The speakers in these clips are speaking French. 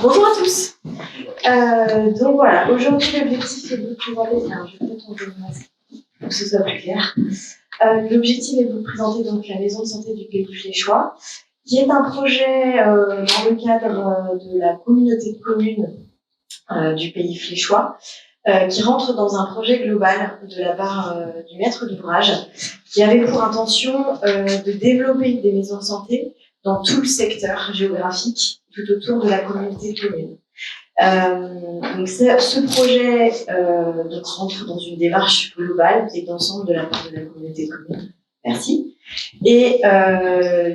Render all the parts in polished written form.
Bonjour à tous. Donc voilà, aujourd'hui l'objectif est de vous présenter. Alors, je vais peut-être enlever le masque pour que ce soit plus clair. L'objectif est de vous présenter donc la maison de santé du Pays Fléchois, qui est un projet dans le cadre de la communauté de communes du Pays Fléchois, qui rentre dans un projet global de la part du maître d'ouvrage, qui avait pour intention de développer des maisons de santé dans tout le secteur géographique tout autour de la communauté de communes. Donc ce projet donc rentre dans une démarche globale et d'ensemble de la part de la communauté de communes. Merci. Et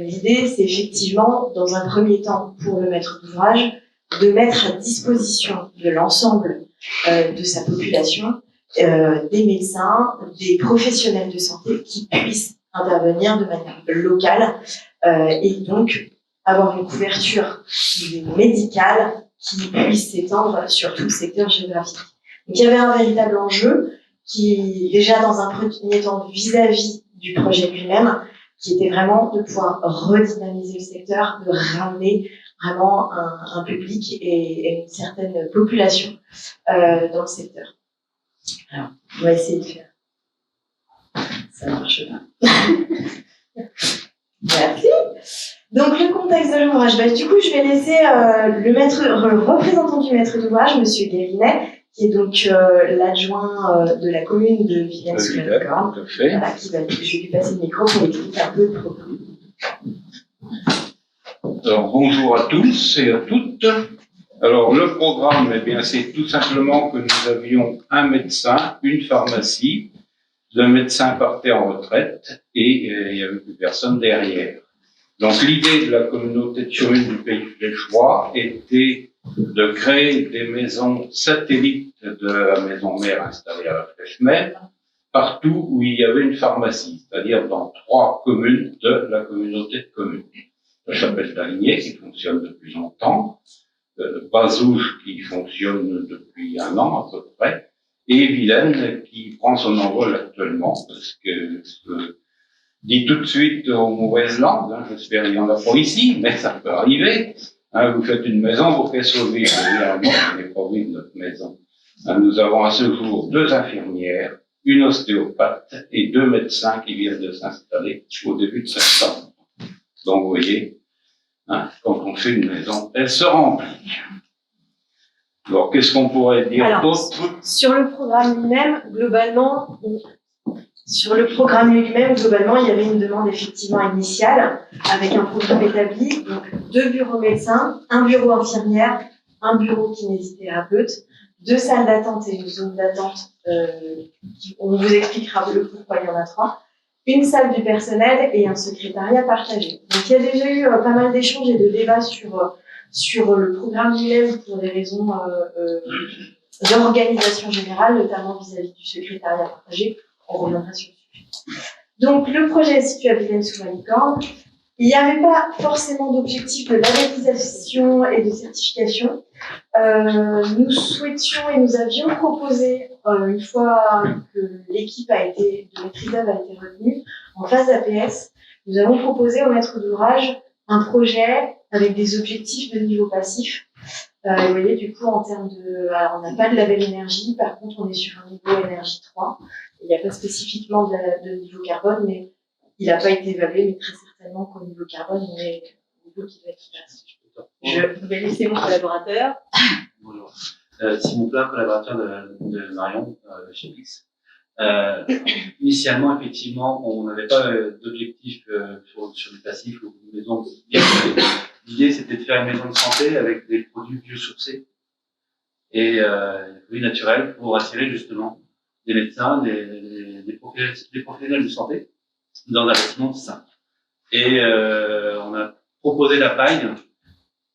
l'idée, c'est effectivement, dans un premier temps, pour le maître d'ouvrage, de mettre à disposition de l'ensemble de sa population des médecins, des professionnels de santé qui puissent intervenir de manière locale et donc avoir une couverture médicale qui puisse s'étendre sur tout le secteur géographique. Donc il y avait un véritable enjeu qui, déjà dans un premier temps vis-à-vis du projet lui-même, qui était vraiment de pouvoir redynamiser le secteur, de ramener vraiment un public et une certaine population dans le secteur. Alors, on va essayer de faire. Ça marche pas. Merci. Donc, le contexte de l'ouvrage. Du coup, je vais laisser le représentant du maître d'ouvrage, Monsieur Guérinet, qui est donc l'adjoint de la commune de Villers-sous-la-Corne. Voilà, je vais lui passer le micro pour expliquer un peu le propos. Alors, bonjour à tous et à toutes. Alors, le programme, eh bien, c'est tout simplement que nous avions un médecin, une pharmacie, le médecin partait en retraite et il n'y avait plus personne derrière. Donc, l'idée de la communauté de communes du Pays Fléchois était de créer des maisons satellites de la maison mère installée à la Flèche même, partout où il y avait une pharmacie, c'est-à-dire dans 3 communes de la communauté de communes. La Chapelle-d'Aligné, qui fonctionne depuis longtemps, Bazouges, qui fonctionne depuis 1 an à peu près, et Vilaine, qui prend son envol actuellement, parce que dit tout de suite aux mauvaises langues, j'espère qu'il n'y en a pas ici, mais ça peut arriver. Vous faites une maison, vous faites sauver. Généralement, on n'est pas vu de notre maison. Nous avons à ce jour 2 infirmières, une ostéopathe et 2 médecins qui viennent de s'installer au début de septembre. Donc, vous voyez, quand on fait une maison, elle se remplit. Alors, qu'est-ce qu'on pourrait dire d'autre? Sur le programme lui-même, globalement, il y avait une demande effectivement initiale avec un programme établi, donc 2 bureaux médecins, 1 bureau infirmière, 1 bureau kinésithérapeute, 2 salles d'attente et une zone d'attente. On vous expliquera le pourquoi il y en a 3. Une salle du personnel et un secrétariat partagé. Donc il y a déjà eu pas mal d'échanges et de débats sur le programme lui-même pour des raisons d'organisation générale, notamment vis-à-vis du secrétariat partagé. On reviendra sur le sujet. Donc, le projet est situé à Villers-sous-la-Corne. Il n'y avait pas forcément d'objectif de labellisation et de certification. Nous souhaitions et nous avions proposé, une fois que l'équipe de maîtrise d'œuvre a été retenue, en phase APS, nous avons proposé au maître d'ouvrage un projet avec des objectifs de niveau passif. Vous voyez, du coup, en termes de... Alors, on n'a pas de label énergie, par contre, on est sur un niveau énergie 3. Il n'y a pas spécifiquement de niveau carbone, mais il n'a pas été évalué, mais très certainement qu'au niveau carbone, on est au niveau qui doit être efficace. Je vais laisser mon collaborateur. Bonjour. Simon Plat, collaborateur de Marion chez Pix. Initialement, effectivement, on n'avait pas d'objectif sur du passif ou une maison bien. L'idée, c'était de faire une maison de santé avec des produits biosourcés et des produits naturels pour attirer justement des médecins, des professionnels de santé dans un bâtiment sain. Et on a proposé la paille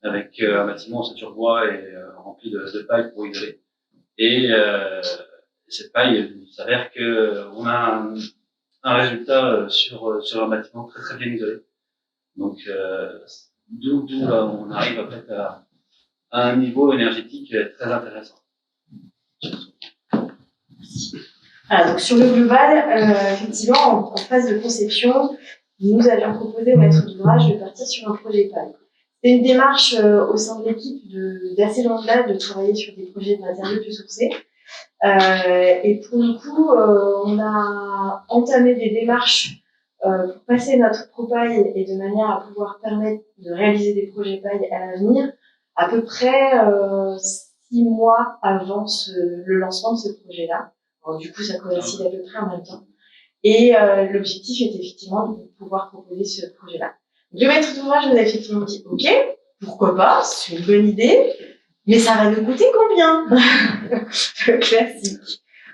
avec un bâtiment en ceinture-bois et rempli de paille pour isoler. Et cette paille, il s'avère qu'on a un résultat sur un bâtiment très très bien isolé. Donc d'où on arrive en fait à un niveau énergétique très intéressant. Voilà, donc sur le global, effectivement, en phase de conception, nous avions proposé au maître d'ouvrage de partir sur un projet paille. C'est une démarche au sein de l'équipe d'assez longue date de travailler sur des projets de matériaux biosourcés. Et pour le coup, on a entamé des démarches pour passer notre pro-paille et de manière à pouvoir permettre de réaliser des projets paille à l'avenir, à peu près 6 mois avant le lancement de ce projet-là. Alors, du coup, ça coïncide à peu près en même temps. Et l'objectif est effectivement de pouvoir proposer ce projet-là. Le maître d'ouvrage nous a effectivement dit « Ok, pourquoi pas, c'est une bonne idée, mais ça va nous coûter combien ?» Le classique.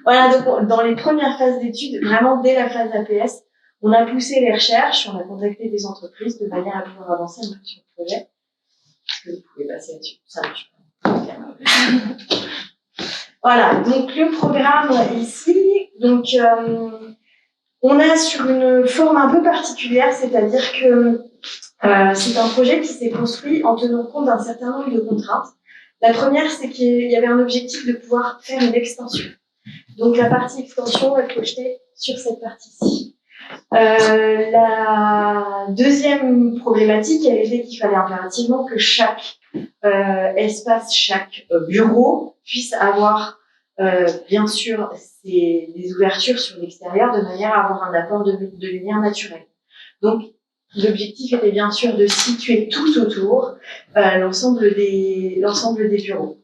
Voilà, donc dans les premières phases d'études, vraiment dès la phase APS, on a poussé les recherches, on a contacté des entreprises de manière à pouvoir avancer un peu sur le projet. Est-ce que vous pouvez passer là-dessus? Ça marche pas. Voilà, donc le programme ici, donc on est sur une forme un peu particulière, c'est-à-dire que c'est un projet qui s'est construit en tenant compte d'un certain nombre de contraintes. La première, c'est qu'il y avait un objectif de pouvoir faire une extension. Donc la partie extension est projetée sur cette partie-ci. La deuxième problématique, elle était qu'il fallait impérativement que chaque espace, chaque bureau puisse avoir bien sûr des ouvertures sur l'extérieur de manière à avoir un apport de lumière naturelle. Donc l'objectif était bien sûr de situer tout autour l'ensemble des bureaux.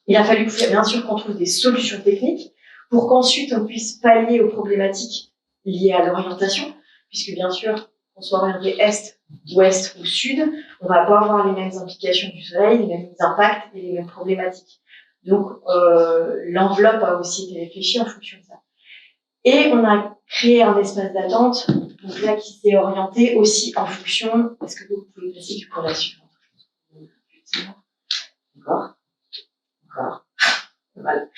Il a fallu bien sûr qu'on trouve des solutions techniques pour qu'ensuite on puisse pallier aux problématiques liées à l'orientation, puisque bien sûr, qu'on soit orienté est, ouest ou sud, on va pas avoir les mêmes implications du soleil, les mêmes impacts et les mêmes problématiques. Donc l'enveloppe a aussi été réfléchie en fonction de ça. Et on a créé un espace d'attente, donc là qui s'est orienté aussi en fonction. Est-ce que vous pouvez passer du coup à la suivante? Encore. Voilà.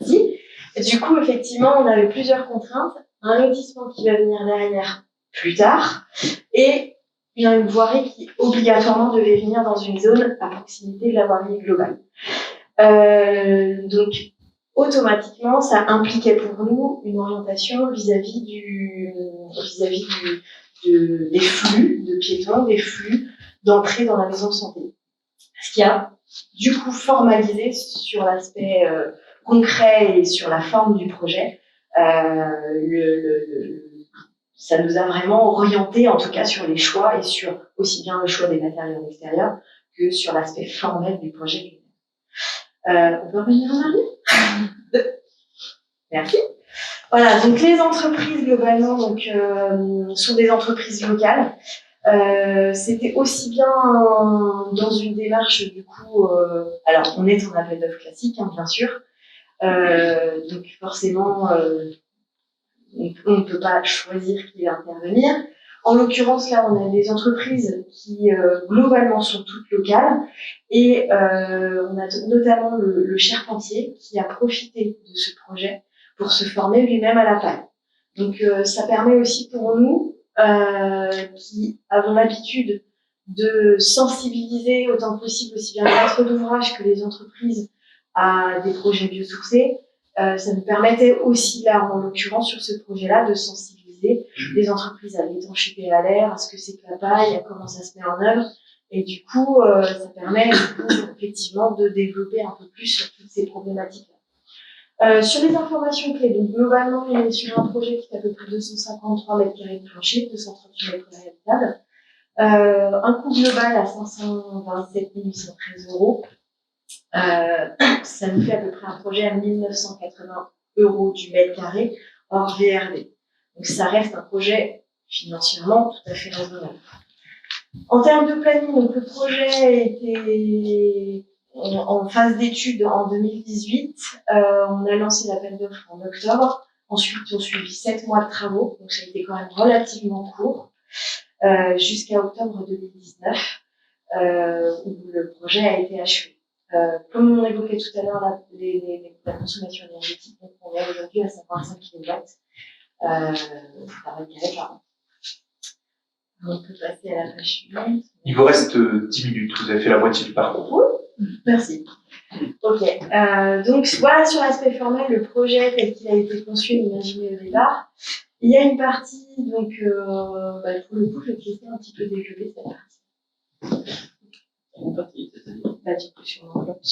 Merci. Et du coup, effectivement, on avait plusieurs contraintes. Un lotissement qui va venir derrière plus tard et une voirie qui obligatoirement devait venir dans une zone à proximité de la voirie globale. Donc, automatiquement, ça impliquait pour nous une orientation vis-à-vis des flux de piétons, des flux d'entrée dans la maison de santé. Ce qui a du coup formalisé sur l'aspect concret et sur la forme du projet. Ça nous a vraiment orienté, en tout cas, sur les choix et sur aussi bien le choix des matériaux extérieurs que sur l'aspect formel du projet. On peut revenir en arrière? Merci. Voilà, donc les entreprises globalement sont des entreprises locales. C'était aussi bien dans une démarche du coup, alors on est en appel d'offres classique, hein, bien sûr. Donc forcément, on ne peut pas choisir qui va intervenir. En l'occurrence, là, on a des entreprises qui globalement sont toutes locales et on a notamment le charpentier qui a profité de ce projet pour se former lui-même à la paille. Donc ça permet aussi pour nous qui avons l'habitude de sensibiliser autant que possible aussi bien les maîtres d'ouvrage que les entreprises à des projets biosourcés. Ça nous permettait aussi, là, en l'occurrence, sur ce projet-là, de sensibiliser les entreprises à l'étanchéité à l'air, à ce que c'est que la paille, à comment ça se met en œuvre. Et du coup, ça permet, effectivement, de développer un peu plus sur toutes ces problématiques-là. Sur les informations clés, donc globalement, on est sur un projet qui fait à peu près 253 mètres carrés de plancher, 238 mètres carrés habitables. Un coût global à 527 813 €. Ça nous fait à peu près un projet à 1980 € du mètre carré hors VRD. Donc ça reste un projet financièrement tout à fait raisonnable. En termes de planning, donc le projet était en phase d'étude en 2018. On a lancé l'appel d'offres en octobre. Ensuite, on suivi 7 mois de travaux, donc ça a été quand même relativement court, jusqu'à octobre 2019, où le projet a été achevé. Comme on évoquait tout à l'heure la consommation énergétique, donc on est aujourd'hui à 55 kW par mètre carré par an. On peut passer à la page suivante. Il vous reste 10 minutes, vous avez fait la moitié du parcours. Oui, merci. Ok, donc voilà sur l'aspect formel, le projet tel qu'il a été conçu et imaginé au départ. Il y a une partie, donc pour le coup, je vais essayer un petit peu développer cette partie. Une partie, c'est-à-dire. Bah, du coup, sur l'enveloppe,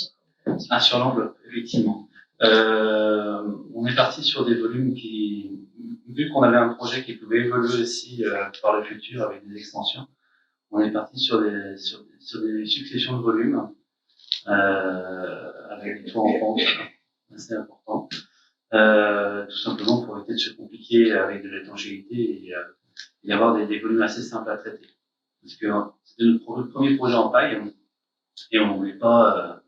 Ah, sur l'enveloppe, effectivement. On est parti sur des volumes qui, vu qu'on avait un projet qui pouvait évoluer aussi par le futur avec des extensions, on est parti sur des successions de volumes avec des taux en pente assez importants, tout simplement pour éviter de se compliquer avec de l'étanchéité et avoir des volumes assez simples à traiter. Parce que c'était notre premier projet en paille et on voulait pas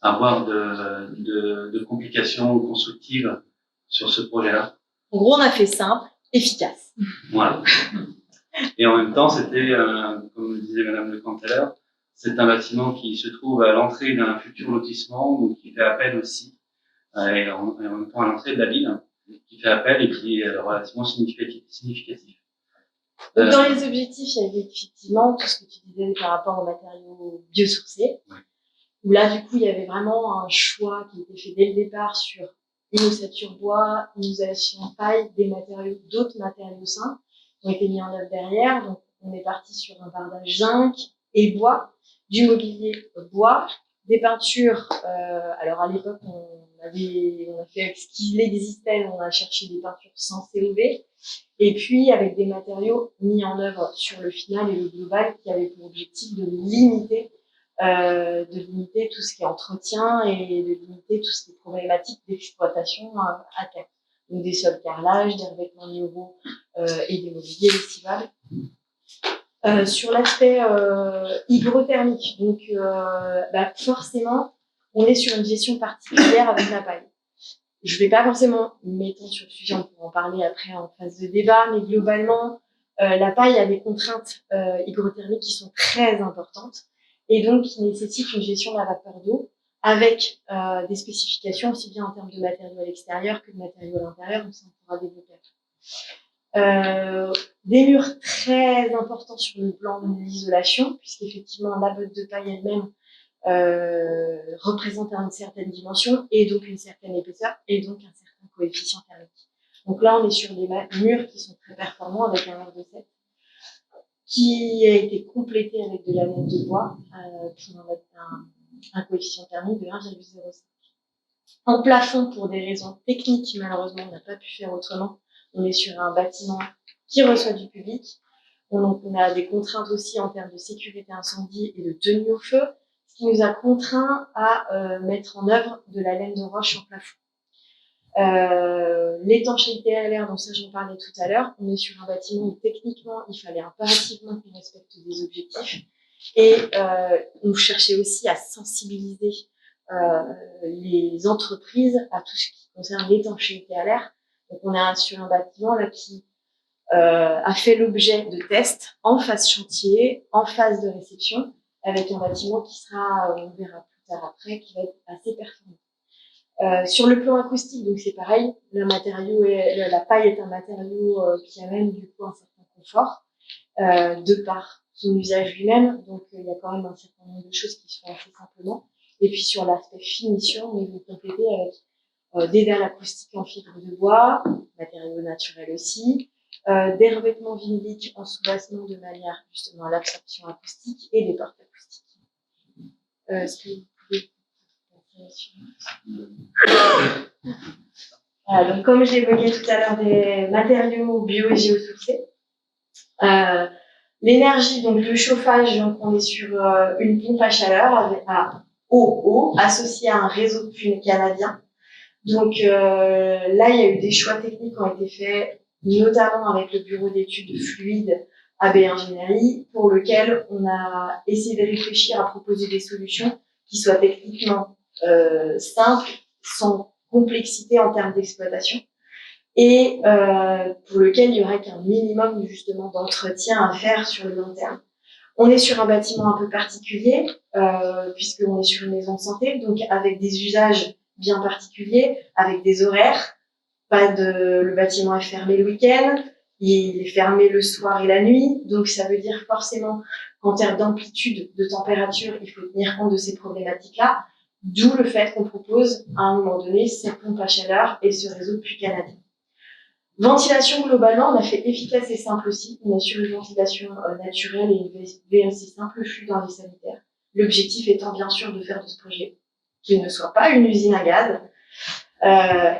avoir de complications constructives sur ce projet-là. En gros, on a fait simple, efficace. Voilà. Et en même temps, c'était, comme le disait Madame Le Canteler, c'est un bâtiment qui se trouve à l'entrée d'un futur lotissement, donc qui fait appel aussi, et en même temps à l'entrée de la ville, qui fait appel et qui est relativement significatif. Donc, dans les objectifs, il y avait effectivement tout ce que tu disais par rapport aux matériaux biosourcés. Oui. Où là, du coup, il y avait vraiment un choix qui était fait dès le départ sur une ossature bois, une ossature paille, d'autres matériaux sains qui ont été mis en œuvre derrière. Donc, on est parti sur un bardage zinc et bois, du mobilier bois, des peintures. Alors, à l'époque, on a fait avec ce qu'il existait, on a cherché des peintures sans COV. Et puis, avec des matériaux mis en œuvre sur le final et le global qui avaient pour objectif de limiter tout ce qui est entretien et de limiter tout ce qui est problématique d'exploitation à terre. Donc des sols carrelages, des revêtements minéraux et des mobiliers lessivables. Sur l'aspect hygrothermique, donc forcément, on est sur une gestion particulière avec la paille. Je vais pas forcément m'étendre sur le sujet, on pourra en parler après en phase de débat, mais globalement, la paille a des contraintes hygrothermiques qui sont très importantes et donc qui nécessitent une gestion de la vapeur d'eau avec des spécifications aussi bien en termes de matériaux à l'extérieur que de matériaux à l'intérieur, donc ça on pourra développer après. Des murs très importants sur le plan de l'isolation, puisqu'effectivement la botte de paille elle-même représente une certaine dimension et donc une certaine épaisseur et donc un certain coefficient thermique. Donc là, on est sur des murs qui sont très performants avec un R de 7 qui a été complété avec de la laine de bois pour un coefficient thermique de 1,05. En plafond, pour des raisons techniques, malheureusement, on n'a pas pu faire autrement. On est sur un bâtiment qui reçoit du public. On a des contraintes aussi en termes de sécurité incendie et de tenue au feu, ce qui nous a contraints à mettre en œuvre de la laine de roche en plafond. L'étanchéité à l'air, donc ça j'en parlais tout à l'heure, on est sur un bâtiment où techniquement il fallait impérativement qu'on respecte des objectifs et on cherchait aussi à sensibiliser les entreprises à tout ce qui concerne l'étanchéité à l'air. Donc on est sur un bâtiment là qui a fait l'objet de tests en phase chantier, en phase de réception, avec un bâtiment qui sera, on verra plus tard après, qui va être assez performant. Sur le plan acoustique, donc c'est pareil, la paille est un matériau qui amène du coup un certain confort de par son usage lui-même, donc il y a quand même un certain nombre de choses qui se font assez simplement. Et puis sur l'aspect finition, on est venu compléter avec des dalles acoustiques en fibre de bois, matériaux naturels aussi, des revêtements vinyliques en soubassement de manière justement à l'absorption acoustique et des portes acoustiques. Est-ce que vous pouvez Voilà, donc comme j'évoquais tout à l'heure des matériaux bio et géosourcés, l'énergie, donc le chauffage, donc on est sur une pompe à chaleur à eau associée à un réseau de puits canadien. Donc là, il y a eu des choix techniques qui ont été faits, notamment avec le bureau d'études fluides AB Ingénierie, pour lequel on a essayé de réfléchir à proposer des solutions qui soient techniquement simples, sans complexité en termes d'exploitation, et pour lequel il y aurait qu'un minimum justement d'entretien à faire sur le long terme. On est sur un bâtiment un peu particulier, puisqu'on est sur une maison de santé, donc avec des usages bien particuliers, avec des horaires. Le bâtiment est fermé le week-end, il est fermé le soir et la nuit, donc ça veut dire forcément qu'en termes d'amplitude de température, il faut tenir compte de ces problématiques-là, d'où le fait qu'on propose à un moment donné cette pompe à chaleur et ce réseau de puits canadien. Ventilation, globalement, on a fait efficace et simple aussi. On est sur une ventilation naturelle et une VMC simple flux dans les sanitaires. L'objectif étant bien sûr de faire de ce projet qu'il ne soit pas une usine à gaz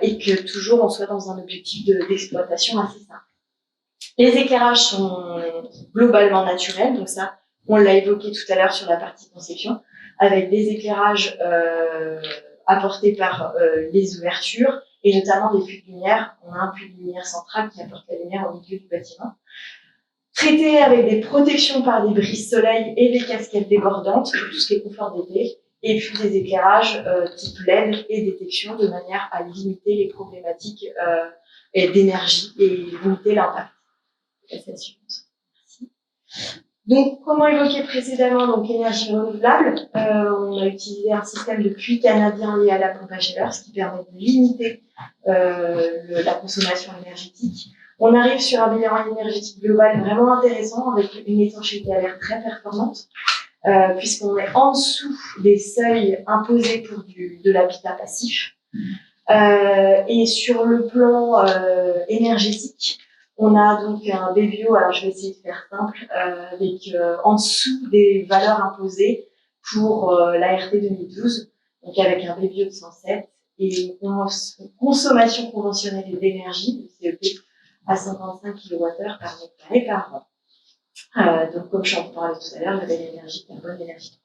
et que toujours on soit dans un objectif d'exploitation assez simple. Les éclairages sont globalement naturels, donc ça, on l'a évoqué tout à l'heure sur la partie conception, avec des éclairages apportés par les ouvertures et notamment des puits de lumière. On a un puits de lumière central qui apporte la lumière au milieu du bâtiment. Traités avec des protections par des brises soleil et des casquettes débordantes pour tout ce qui est confort d'été, et puis des éclairages type LED et détection de manière à limiter les problématiques d'énergie et limiter l'impact. Merci. Donc, comment évoqué précédemment, donc énergie renouvelable, on a utilisé un système de puits canadien lié à la pompe à chaleur, ce qui permet de limiter la consommation énergétique. On arrive sur un bilan énergétique global vraiment intéressant avec une étanchéité à l'air très performante, puisqu'on est en dessous des seuils imposés pour de l'habitat passif. Et sur le plan énergétique, on a donc un BBO, alors je vais essayer de faire simple, avec en dessous des valeurs imposées pour l'ART 2012, donc avec un BBO de 107 et une consommation conventionnelle d'énergie, de CEP, à 55 kWh par mètre carré par an. Donc comme je en parlais tout à l'heure, la belle énergie carbone, l'énergie.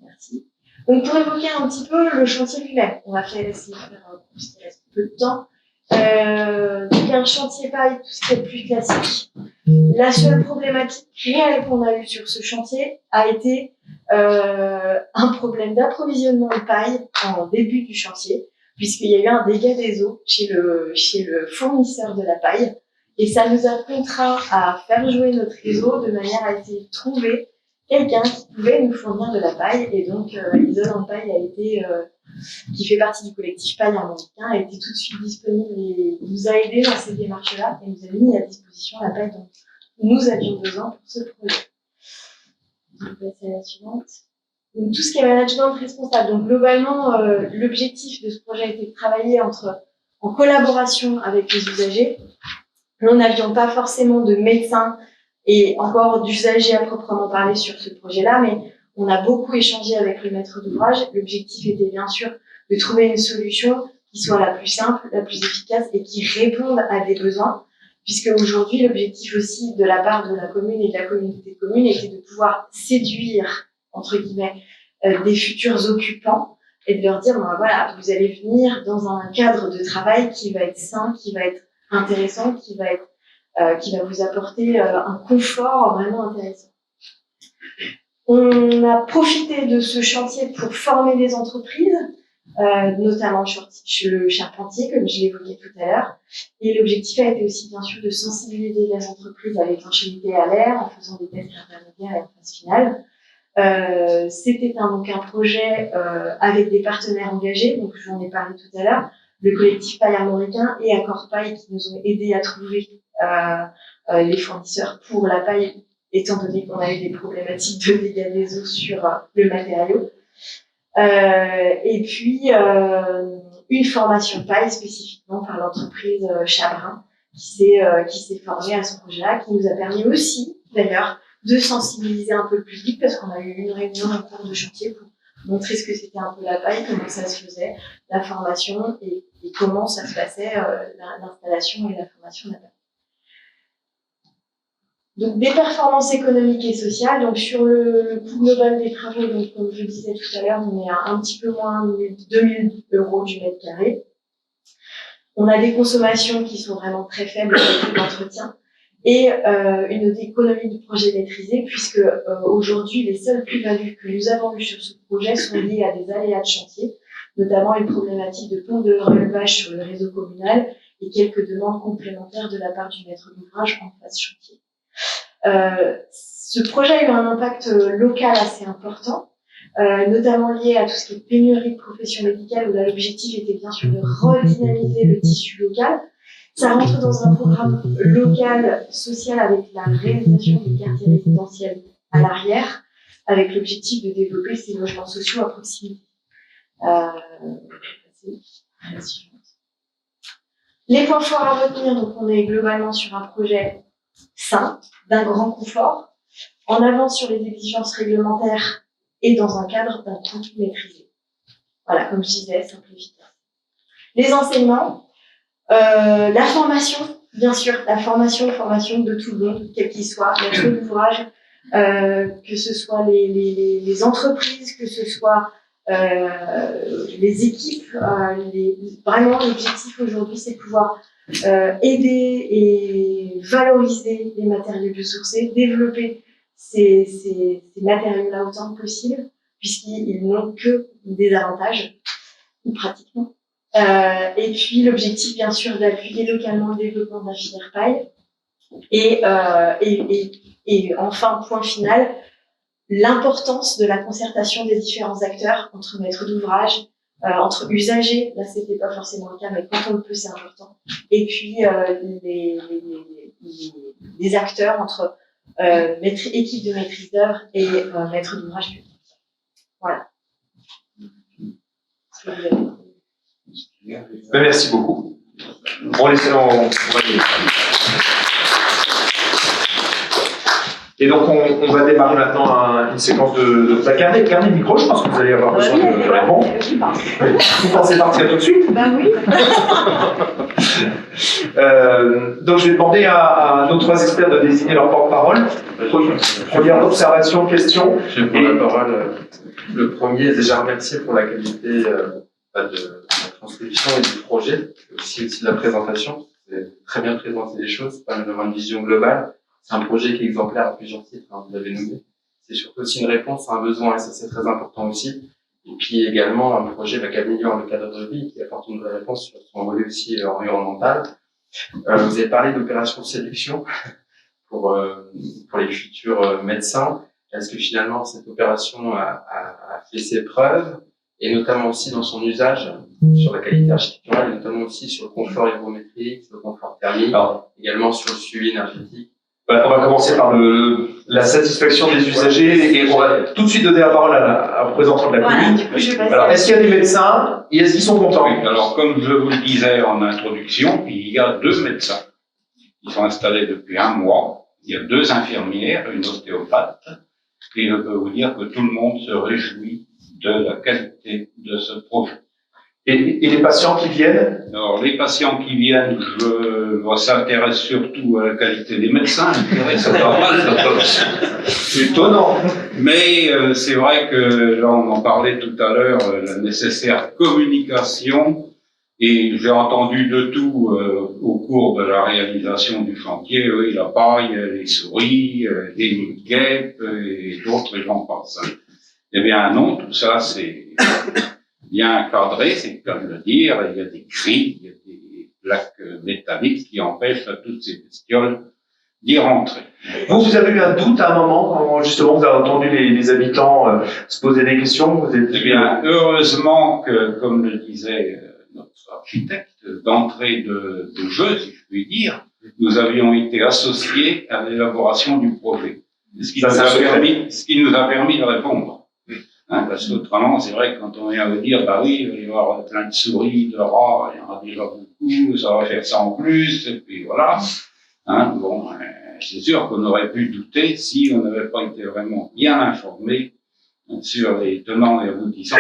Merci. Donc pour évoquer un petit peu le chantier lui-même, on va essayer de faire parce qu'il reste peu de temps. Donc un chantier paille, tout ce qui est plus classique. La seule problématique réelle qu'on a eue sur ce chantier a été un problème d'approvisionnement de paille en début du chantier, puisqu'il y a eu un dégât des eaux chez le fournisseur de la paille, et ça nous a contraint à faire jouer notre réseau de manière à essayer de trouver quelqu'un qui pouvait nous fournir de la paille, et donc Isolant Paille a été qui fait partie du collectif Paille Armoricain, a été tout de suite disponible et nous a aidé dans ces démarches-là et nous a mis à disposition la paille dont nous avions besoin pour ce projet. Je vais passer à la suivante. Donc, tout ce qui est management responsable. Donc, globalement, l'objectif de ce projet a été de travailler en collaboration avec les usagers. Nous n'avions pas forcément de médecins et encore d'usagers à proprement parler sur ce projet-là, mais on a beaucoup échangé avec le maître d'ouvrage. L'objectif était bien sûr de trouver une solution qui soit la plus simple, la plus efficace et qui réponde à des besoins, puisque aujourd'hui l'objectif aussi de la part de la commune et de la communauté de communes était de pouvoir séduire, entre guillemets, des futurs occupants et de leur dire, ben voilà, vous allez venir dans un cadre de travail qui va être sain, qui va être intéressant, qui va vous apporter un confort vraiment intéressant. On a profité de ce chantier pour former des entreprises, notamment le charpentier, comme je l'évoquais tout à l'heure. Et l'objectif a été aussi, bien sûr, de sensibiliser les entreprises à l'étanchéité à l'air en faisant des tests intermédiaires et en phase finale. C'était donc un projet avec des partenaires engagés, donc j'en ai parlé tout à l'heure, le collectif Paille Armoricain et Accord Paille qui nous ont aidés à trouver les fournisseurs pour la paille, étant donné qu'on a eu des problématiques de dégâts des eaux sur le matériau. Et puis, une formation paille spécifiquement par l'entreprise Chabrin qui s'est formée à ce projet-là, qui nous a permis aussi, d'ailleurs, de sensibiliser un peu le public parce qu'on a eu une réunion en cours de chantier pour montrer ce que c'était un peu la paille, comment ça se faisait, la formation et comment ça se passait, l'installation et la formation de la paille. Donc, des performances économiques et sociales. Donc, sur le coût global des travaux, donc, comme je le disais tout à l'heure, on est à un petit peu moins de 2000 € du mètre carré. On a des consommations qui sont vraiment très faibles avec l'entretien et une économie de projet maîtrisée puisque aujourd'hui, les seules plus-values que nous avons eues sur ce projet sont liées à des aléas de chantier, notamment une problématique de pompe de relevage sur le réseau communal et quelques demandes complémentaires de la part du maître d'ouvrage en phase chantier. Ce projet a eu un impact local assez important, notamment lié à tout ce qui est pénurie de professions médicales, où là l'objectif était bien sûr de redynamiser le tissu local. Ça rentre dans un programme local social avec la réalisation des quartiers résidentiels à l'arrière, avec l'objectif de développer ces logements sociaux à proximité. Les points forts à retenir, donc on est globalement sur un projet sain, d'un grand confort, en avance sur les exigences réglementaires et dans un cadre d'un tout maîtrisé. Voilà, comme je disais, simple et efficace. Les enseignements, la formation, bien sûr, la formation de tout le monde, quel qu'il soit, maître d'ouvrage, que ce soit les entreprises, que ce soit les équipes. Vraiment, l'objectif aujourd'hui, c'est de pouvoir aider et valoriser les matériaux biosourcés, développer ces matériaux-là autant que possible, puisqu'ils n'ont que des avantages, pratiquement. Et puis l'objectif, bien sûr, d'appuyer localement le développement de la filière paille. Et enfin, point final, l'importance de la concertation des différents acteurs entre maîtres d'ouvrage, entre usagers, là c'était pas forcément le cas, mais quand on le peut, c'est important. Et puis les acteurs entre équipe de maîtrise d'œuvre et maître d'ouvrage public. Voilà. Merci beaucoup. On va y aller. Et donc, on va démarrer maintenant une séquence de... Gardez le micro, je pense que vous allez avoir besoin de répondre. Vous pensez partir tout de suite? Ben oui. Donc, je vais demander à nos trois experts de désigner leur porte-parole. Première observation, question. Je vais prendre la parole. Le premier, déjà remercier pour la qualité de la transcription et du projet, aussi de la présentation. Vous avez très bien présenté les choses, pas d'avoir une vision globale. C'est un projet qui est exemplaire à plusieurs titres, hein, vous l'avez nommé. C'est surtout aussi une réponse à un besoin, et ça c'est très important aussi. Et puis également un projet qui améliore le cadre de vie, qui apporte une vraie réponse sur son volet aussi environnemental. Vous avez parlé d'opération de séduction pour les futurs médecins. Est-ce que finalement cette opération a fait ses preuves, et notamment aussi dans son usage sur la qualité architecturale, et notamment aussi sur le confort hygrométrique, sur le confort thermique, également sur le suivi énergétique? On va commencer par la satisfaction des usagers et on va tout de suite donner la parole à représentant de la commune. Alors, est-ce qu'il y a des médecins et est-ce qu'ils sont contents? Oui, alors comme je vous le disais en introduction, il y a 2 médecins. Ils sont installés depuis 1 mois. Il y a 2 infirmières, une ostéopathe. Et je peux vous dire que tout le monde se réjouit de la qualité de ce projet. Et les patients qui viennent? Alors, les patients qui viennent, je s'intéresse surtout à la qualité des médecins, je dirais, c'est pas mal. C'est étonnant. Mais c'est vrai que, là, on en parlait tout à l'heure, la nécessaire communication, et j'ai entendu de tout au cours de la réalisation du chantier, oui, la paille, les souris, les guêpes, et d'autres, et j'en passe. Eh bien, non, tout ça, c'est bien cadré, c'est le cas de le dire. Il y a des grilles, il y a des plaques métalliques qui empêchent à toutes ces bestioles d'y rentrer. Vous avez eu un doute à un moment, quand justement vous avez entendu les habitants se poser des questions? Vous êtes... Eh bien, heureusement que, comme le disait notre architecte, d'entrée de jeu, si je puis dire, nous avions été associés à l'élaboration du projet. Ce qui nous a permis de répondre. Hein, parce qu'autrement, c'est vrai que quand on vient vous dire, bah oui, il va y avoir plein de souris, de rats, il y en a déjà beaucoup, ça va faire ça en plus, et puis voilà. Hein, bon, c'est sûr qu'on aurait pu douter si on n'avait pas été vraiment bien informé sur les tenants et aboutissants.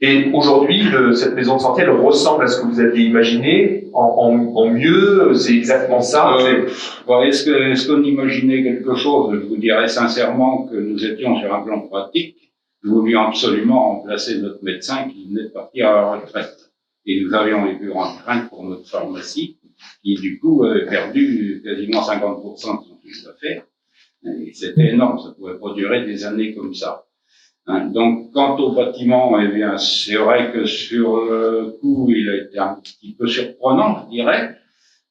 Et aujourd'hui, cette maison de santé, elle ressemble à ce que vous aviez imaginé, en mieux, c'est exactement ça. Est-ce qu'on imaginait quelque chose? Je vous dirais sincèrement que nous étions sur un plan pratique. Nous voulions absolument remplacer notre médecin qui venait de partir à la retraite. Et nous avions les plus grandes craintes pour notre pharmacie, qui du coup avait perdu quasiment 50% de son chiffre d'affaires. Et c'était énorme, ça pouvait pas durer des années comme ça. Donc, quant au bâtiment, eh bien, c'est vrai que sur le coup, il a été un petit peu surprenant, je dirais,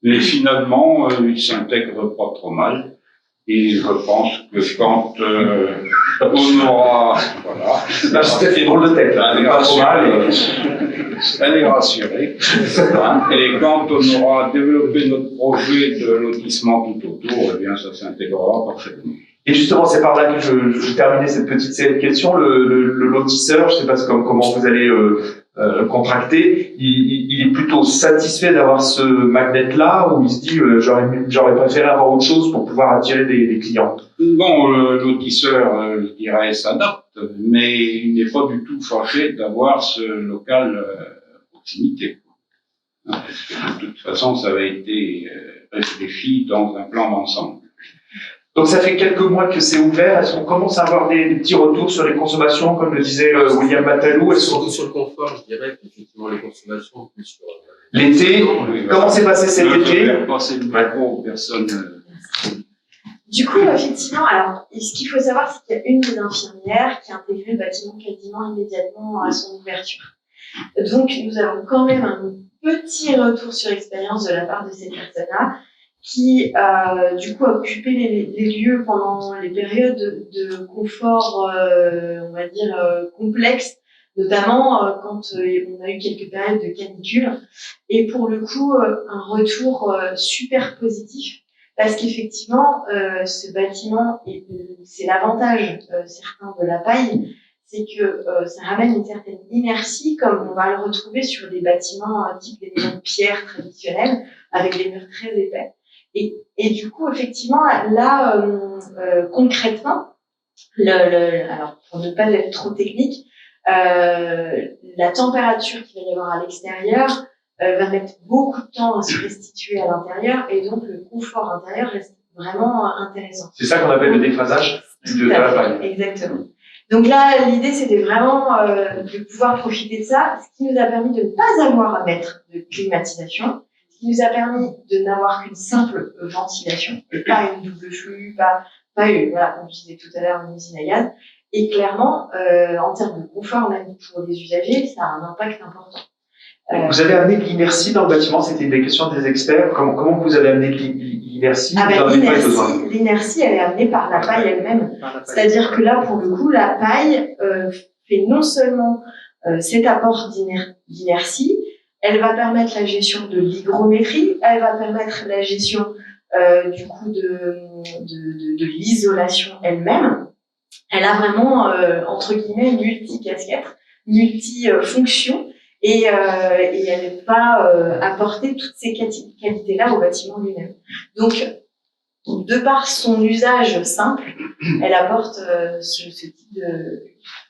mais finalement, il s'intègre pas trop mal. Et je pense que quand on aura, voilà, l'architecte est drôle de tête, là, elle est rassurée. Et quand on aura développé notre projet de lotissement tout autour, eh bien, ça s'intégrera parfaitement. Et justement, c'est par là que je terminais cette petite série de questions. Le lotisseur, je ne sais pas comment vous allez contracté, il est plutôt satisfait d'avoir ce magnet-là ou il se dit j'aurais préféré avoir autre chose pour pouvoir attirer des clients? Bon, lotisseur, je dirais, s'adapte, mais il n'est pas du tout fâché d'avoir ce local à proximité. Parce que de toute façon, ça avait été réfléchi dans un plan d'ensemble. Donc ça fait quelques mois que c'est ouvert. Est-ce qu'on commence à avoir des petits retours sur les consommations, comme le disait William Matalou? Surtout sur le confort, je dirais, effectivement, les consommations, plus sur L'été, comment s'est passé cet été? Je vais passer le micro aux personnes. Du coup, effectivement, alors, ce qu'il faut savoir, c'est qu'il y a une des infirmières qui a intégré le bâtiment quasiment immédiatement à son ouverture. Donc, nous avons quand même un petit retour sur expérience de la part de cette personne-là qui, du coup, a occupé les lieux pendant les périodes de confort, on va dire, complexes, notamment quand on a eu quelques périodes de canicule. Et pour le coup, un retour super positif. Parce qu'effectivement, ce bâtiment, c'est l'avantage certain de la paille, c'est que ça ramène une certaine inertie, comme on va le retrouver sur des bâtiments type des maisons de pierre traditionnelles, avec des murs très épais. Et du coup, effectivement, là, concrètement, alors pour ne pas être trop technique, la température qu'il va y avoir à l'extérieur va mettre beaucoup de temps à se restituer à l'intérieur et donc le confort intérieur reste vraiment intéressant. C'est ça qu'on appelle le déphasage de la paille. Exactement. Donc là, l'idée, c'était vraiment de pouvoir profiter de ça, ce qui nous a permis de ne pas avoir à mettre de climatisation, ce qui nous a permis de n'avoir qu'une simple ventilation, et pas une double flux, pas une, voilà, comme je disais tout à l'heure, une usine à gaz. Et clairement, en termes de confort, même pour les usagers, ça a un impact important. Vous avez amené de l'inertie dans le bâtiment, c'était une des questions des experts. Comment vous avez amené de l'inertie? L'inertie, elle est amenée par la paille elle-même. C'est-à-dire que là, pour le coup, la paille fait non seulement cet apport d'inertie, elle va permettre la gestion de l'hygrométrie, elle va permettre la gestion du coup de l'isolation elle-même. Elle a vraiment, entre guillemets, multi-casquette, multi-fonction. Et elle va apporter toutes ces qualités-là au bâtiment lui-même. Donc, de par son usage simple, elle apporte ce type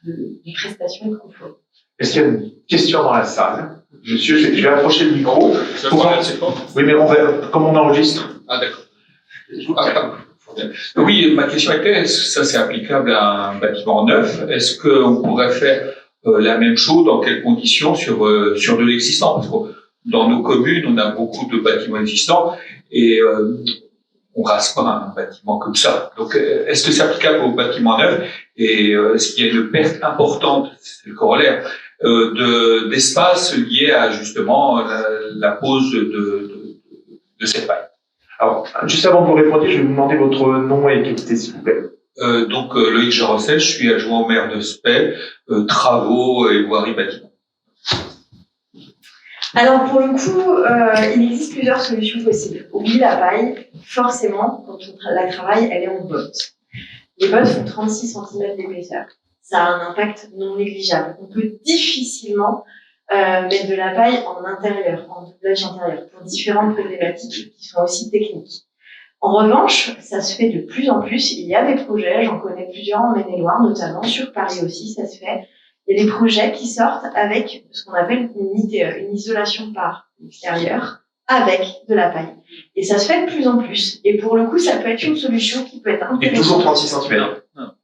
de prestations et de confort. Est-ce qu'il y a une question dans la salle? Monsieur, je vais approcher le micro. Oui, mais comme on enregistre. Ah, d'accord. Oui, ma question était, est-ce que ça c'est applicable à un bâtiment neuf? Est-ce qu'on pourrait faire la même chose, dans quelles conditions sur de l'existant? Parce que dans nos communes, on a beaucoup de bâtiments existants et on rase pas un bâtiment comme ça. Donc, est-ce que c'est applicable aux bâtiments neufs et est-ce qu'il y a une perte importante, c'est le corollaire, d'espace lié à justement la pose de cette paille? Alors, juste avant que vous répondiez, je vais vous demander votre nom et qualité, s'il vous plaît. Donc, Loïc Jarosset, je suis adjoint au maire de Spey, travaux et voirie bâtiment. Alors, pour le coup, il existe plusieurs solutions possibles. Oui, la paille, forcément, quand on la travaille, elle est en botte. Les bottes font 36 cm d'épaisseur. Ça a un impact non négligeable. On peut difficilement mettre de la paille en intérieur, en doublage intérieur, pour différentes problématiques qui sont aussi techniques. En revanche, ça se fait de plus en plus. Il y a des projets, j'en connais plusieurs en Maine-et-Loire, notamment sur Paris aussi, ça se fait. Il y a des projets qui sortent avec ce qu'on appelle une ITE, une isolation par l'extérieur, avec de la paille. Et ça se fait de plus en plus. Et pour le coup, ça peut être une solution qui peut être intéressante. Et toujours 36 cm.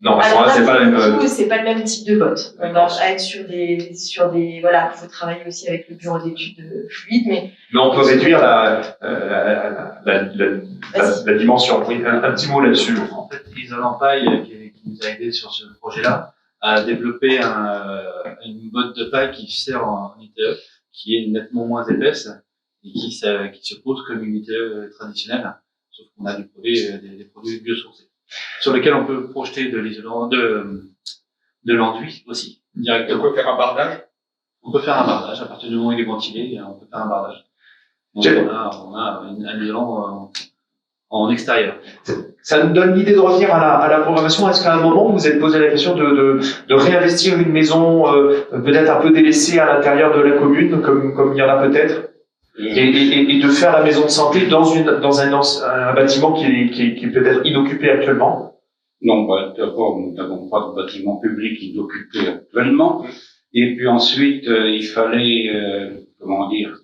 Non, alors là, c'est pas c'est pas le même type de botte. On va être sur des, voilà, il faut travailler aussi avec le bureau d'études fluides, mais on peut réduire la dimension. Oui, un petit mot là-dessus. En fait, Isolant Paille, qui nous a aidé sur ce projet-là, a développé une botte de paille qui sert en ITE, qui est nettement moins épaisse et qui se pose comme une ITE traditionnelle, sauf qu'on a des produits biosourcés, sur lesquels on peut projeter de l'isolant, de l'enduit aussi, directement. On peut faire un bardage? On peut faire un bardage, à partir du moment où il est ventilé, on peut faire un bardage. Donc on a un isolant en extérieur. Ça nous donne l'idée de revenir à la programmation. Est-ce qu'à un moment, vous vous êtes posé la question de réinvestir une maison peut-être un peu délaissée à l'intérieur de la commune, comme il y en a peut-être, et de faire la maison de santé dans un bâtiment qui est peut-être inoccupé actuellement? Non, bah, d'abord, nous n'avons pas de bâtiment public inoccupé actuellement. Et puis ensuite, il fallait, comment dire,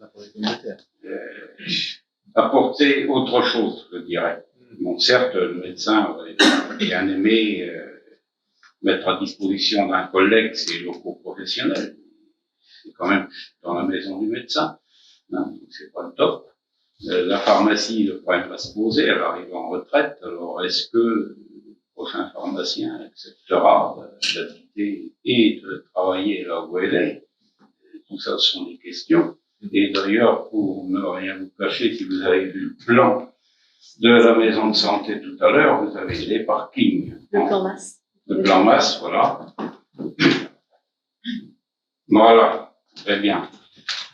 apporter autre chose, je dirais. Bon, certes, le médecin aurait bien aimé mettre à disposition d'un collègue ses locaux professionnels. C'est quand même dans la maison du médecin, hein, donc c'est pas le top. La pharmacie, le problème va se poser, elle arrive en retraite. Alors, est-ce que le prochain pharmacien acceptera d'habiter et de travailler là où elle est? Tout ça, ce sont des questions. Et d'ailleurs, pour ne rien vous cacher, si vous avez vu le plan de la maison de santé tout à l'heure, vous avez les parkings. Le plan masse. Le plan masse, voilà. Voilà, très bien.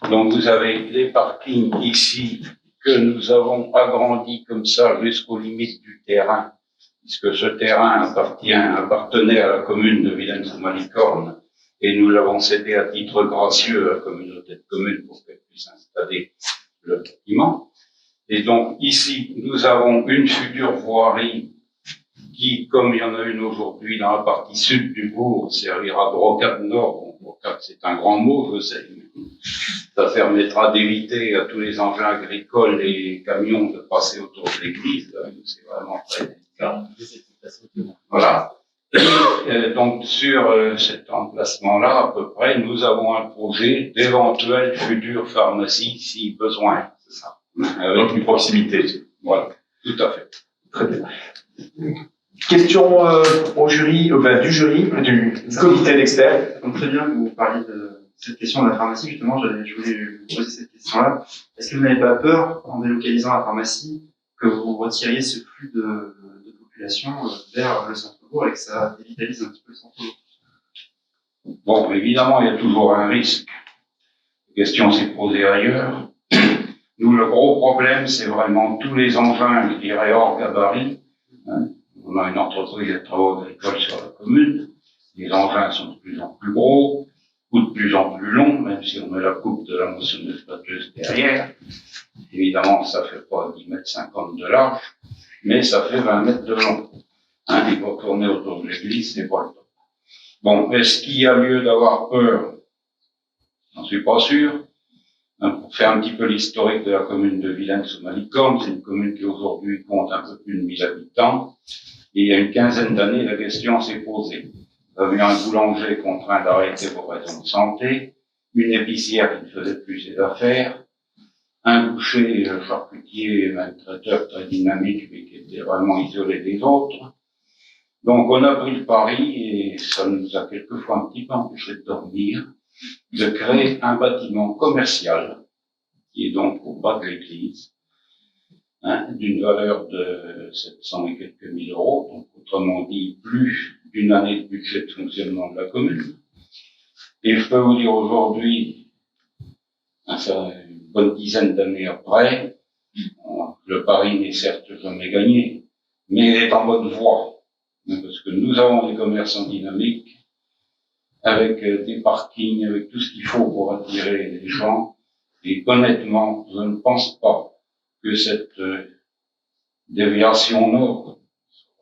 Donc vous avez les parkings ici que nous avons agrandis comme ça jusqu'aux limites du terrain, puisque ce terrain appartenait à la commune de Villennes-sous-Malicorne et nous l'avons cédé à titre gracieux à la communauté de communes pour qu'elle puisse installer le bâtiment. Et donc ici, nous avons une future voirie qui, comme il y en a une aujourd'hui dans la partie sud du bourg, servira de rocade nord. Bon, rocade, c'est un grand mot, je sais. Ça permettra d'éviter à tous les engins agricoles et camions de passer autour de l'église. C'est vraiment très délicat. Voilà. Et donc, sur cet emplacement-là, à peu près, nous avons un projet d'éventuelle future pharmacie, si besoin. C'est ça. Donc, une proximité. Voilà. Tout à fait. Très bien. Question au jury, du jury, du comité d'experts. Donc, très bien que vous parliez de cette question de la pharmacie, justement, je voulais vous poser cette question-là. Est-ce que vous n'avez pas peur, en délocalisant la pharmacie, que vous retiriez ce flux de population vers le centre-bourg et que ça dévitalise un petit peu le centre-bourg? Bon, évidemment, il y a toujours un risque. La question s'est posée ailleurs. Nous, le gros problème, c'est vraiment tous les engins, je dirais, hors gabarit. Hein. On a une entreprise de travaux agricoles sur la commune. Les engins sont de plus en plus gros, ou de plus en plus longs, même si on met la coupe de la moissonneuse batteuse derrière. Évidemment, ça fait pas 10,50 m de large, mais ça fait 20 mètres de long. Hein, il faut tourner autour de l'église, c'est pas le top. Bon, est-ce qu'il y a lieu d'avoir peur? J'en suis pas sûr. Pour faire un petit peu l'historique de la commune de Villennes-sous-Malicorne, c'est une commune qui aujourd'hui compte un peu plus de 1000 habitants. Et il y a une quinzaine d'années, la question s'est posée. Vous avez un boulanger contraint d'arrêter pour raisons de santé, une épicière qui ne faisait plus ses affaires, un boucher, charcutier, même traiteur très dynamique, mais qui était vraiment isolé des autres. Donc on a pris le pari, et ça nous a quelquefois un petit peu empêché de dormir, de créer un bâtiment commercial, qui est donc au bas de l'église, hein, d'une valeur de 700 et quelques mille euros, donc autrement dit plus d'une année de budget de fonctionnement de la commune. Et je peux vous dire aujourd'hui, hein, ça, une bonne dizaine d'années après, le pari n'est certes jamais gagné, mais il est en bonne voie, hein, parce que nous avons des commerçants dynamiques, avec des parkings, avec tout ce qu'il faut pour attirer les gens. Et honnêtement, je ne pense pas que cette déviation nord,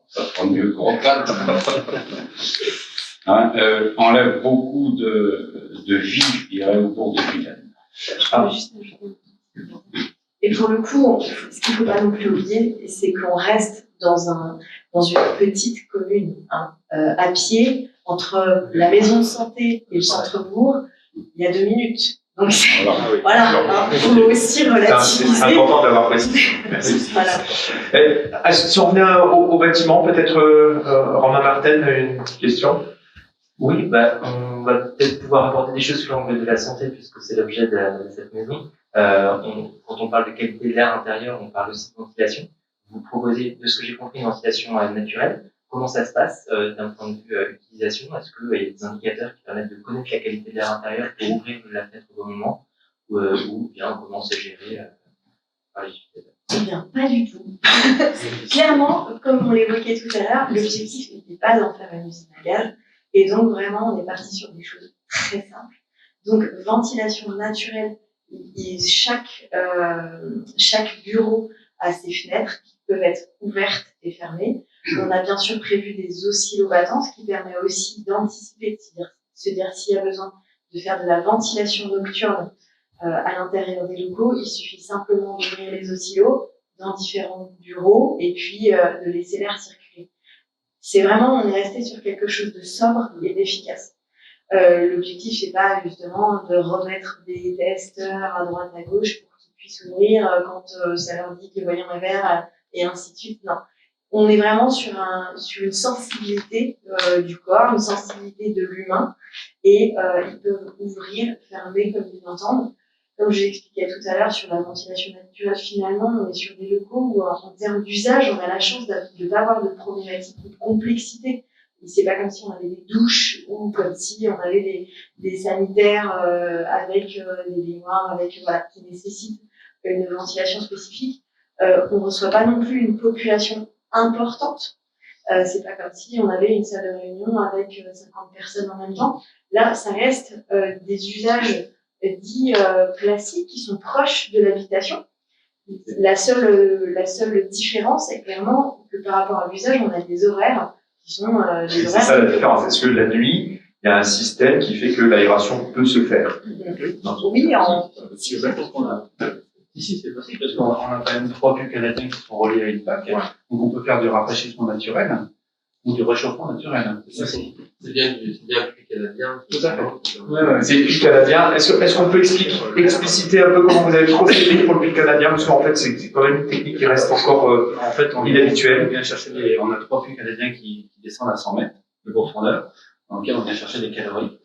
ça fera mieux que rocade, hein, enlève beaucoup de vie, je dirais, au bourg de Villennes. Et pour le coup, ce qu'il ne faut pas non plus oublier, c'est qu'on reste dans une petite commune, hein, à pied, entre la maison de santé et le centre-bourg, il y a 2 minutes. Donc, voilà, il faut aussi relativiser. C'est important d'avoir précisé. Merci. Voilà. Si on revient au bâtiment, peut-être Romain Martin a une petite question. Oui, on va peut-être pouvoir aborder des choses sous l'angle de la santé, puisque c'est l'objet de cette maison. Quand on parle de qualité de l'air intérieur, on parle aussi de ventilation. Vous proposez, de ce que j'ai compris, une ventilation naturelle. Comment ça se passe d'un point de vue utilisation? Est-ce qu'il y a des indicateurs qui permettent de connaître la qualité de l'air intérieur pour ouvrir la fenêtre au bon moment, ou bien comment c'est géré par les utilisateurs? Eh bien, pas du tout. Clairement, comme on l'évoquait tout à l'heure, l'objectif n'était pas d'en faire une usine à gaz. Et donc, vraiment, on est parti sur des choses très simples. Donc, ventilation naturelle. Chaque bureau a ses fenêtres qui peuvent être ouvertes et fermées. On a bien sûr prévu des oscillobattants, ce qui permet aussi d'anticiper, de se dire s'il y a besoin de faire de la ventilation nocturne à l'intérieur des locaux. Il suffit simplement d'ouvrir les oscillos dans différents bureaux et puis de laisser l'air circuler. C'est vraiment, on est resté sur quelque chose de sobre et d'efficace. L'objectif, c'est pas justement de remettre des testeurs à droite, à gauche pour qu'ils puissent ouvrir quand ça leur dit que le voyant est vert et ainsi de suite. Non. On est vraiment sur une sensibilité du corps, une sensibilité de l'humain et ils peuvent ouvrir, fermer comme ils l'entendent. Comme je l'expliquais tout à l'heure sur la ventilation naturelle, finalement, on est sur des locaux où, en termes d'usage, on a la chance de ne pas avoir de problématique ou de complexité. C'est pas comme si on avait des douches ou comme si on avait des sanitaires avec des baignoires, avec qui nécessitent une ventilation spécifique. On reçoit pas non plus une population importante. C'est pas comme si on avait une salle de réunion avec 50 personnes en même temps. Là, ça reste des usages dits classiques qui sont proches de l'habitation. La seule différence est clairement que par rapport à l'usage, on a des horaires qui sont des horaires. C'est ça la différence. Est-ce que la nuit, il y a un système qui fait que l'aération peut se faire? Oui, C'est exactement ce qu'on a. Ici, c'est possible parce qu'on a quand même 3 puits canadiens qui sont reliés à une PAC. Ouais. Donc, on peut faire du rafraîchissement naturel ou du réchauffement naturel. C'est bien le puits canadien. Tout à fait. Ouais. C'est le puits canadien. Est-ce qu'on peut expliciter un peu comment vous avez procédé pour le puits canadien? Parce qu'en fait, c'est quand même une technique qui reste encore en fait, inhabituelle. On vient chercher on a 3 puits canadiens qui descendent à 100 mètres de profondeur, dans lesquels on vient chercher des calories.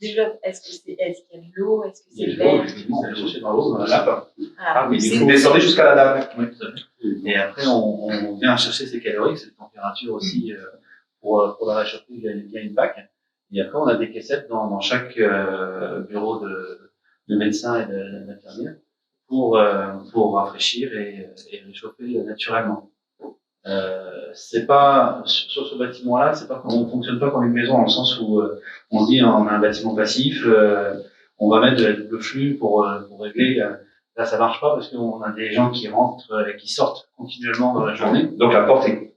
Développe, est-ce qu'il y a de l'eau, est-ce que c'est vert? vert? On va chercher dans l'eau, dans la nappe. Ah oui, vous descendez jusqu'à la nappe. Oui, tout à fait. Et après, on vient chercher ces calories, cette température aussi, pour la réchauffer via une PAC. Et après, on a des caissettes dans chaque bureau de médecin et d'infirmière pour rafraîchir et réchauffer naturellement. C'est pas sur ce bâtiment-là, c'est pas on fonctionne pas comme une maison dans le sens où on dit on a un bâtiment passif, on va mettre de la double flux pour régler. Là, ça marche pas parce qu'on a des gens qui rentrent et qui sortent continuellement dans la journée. Donc la porte est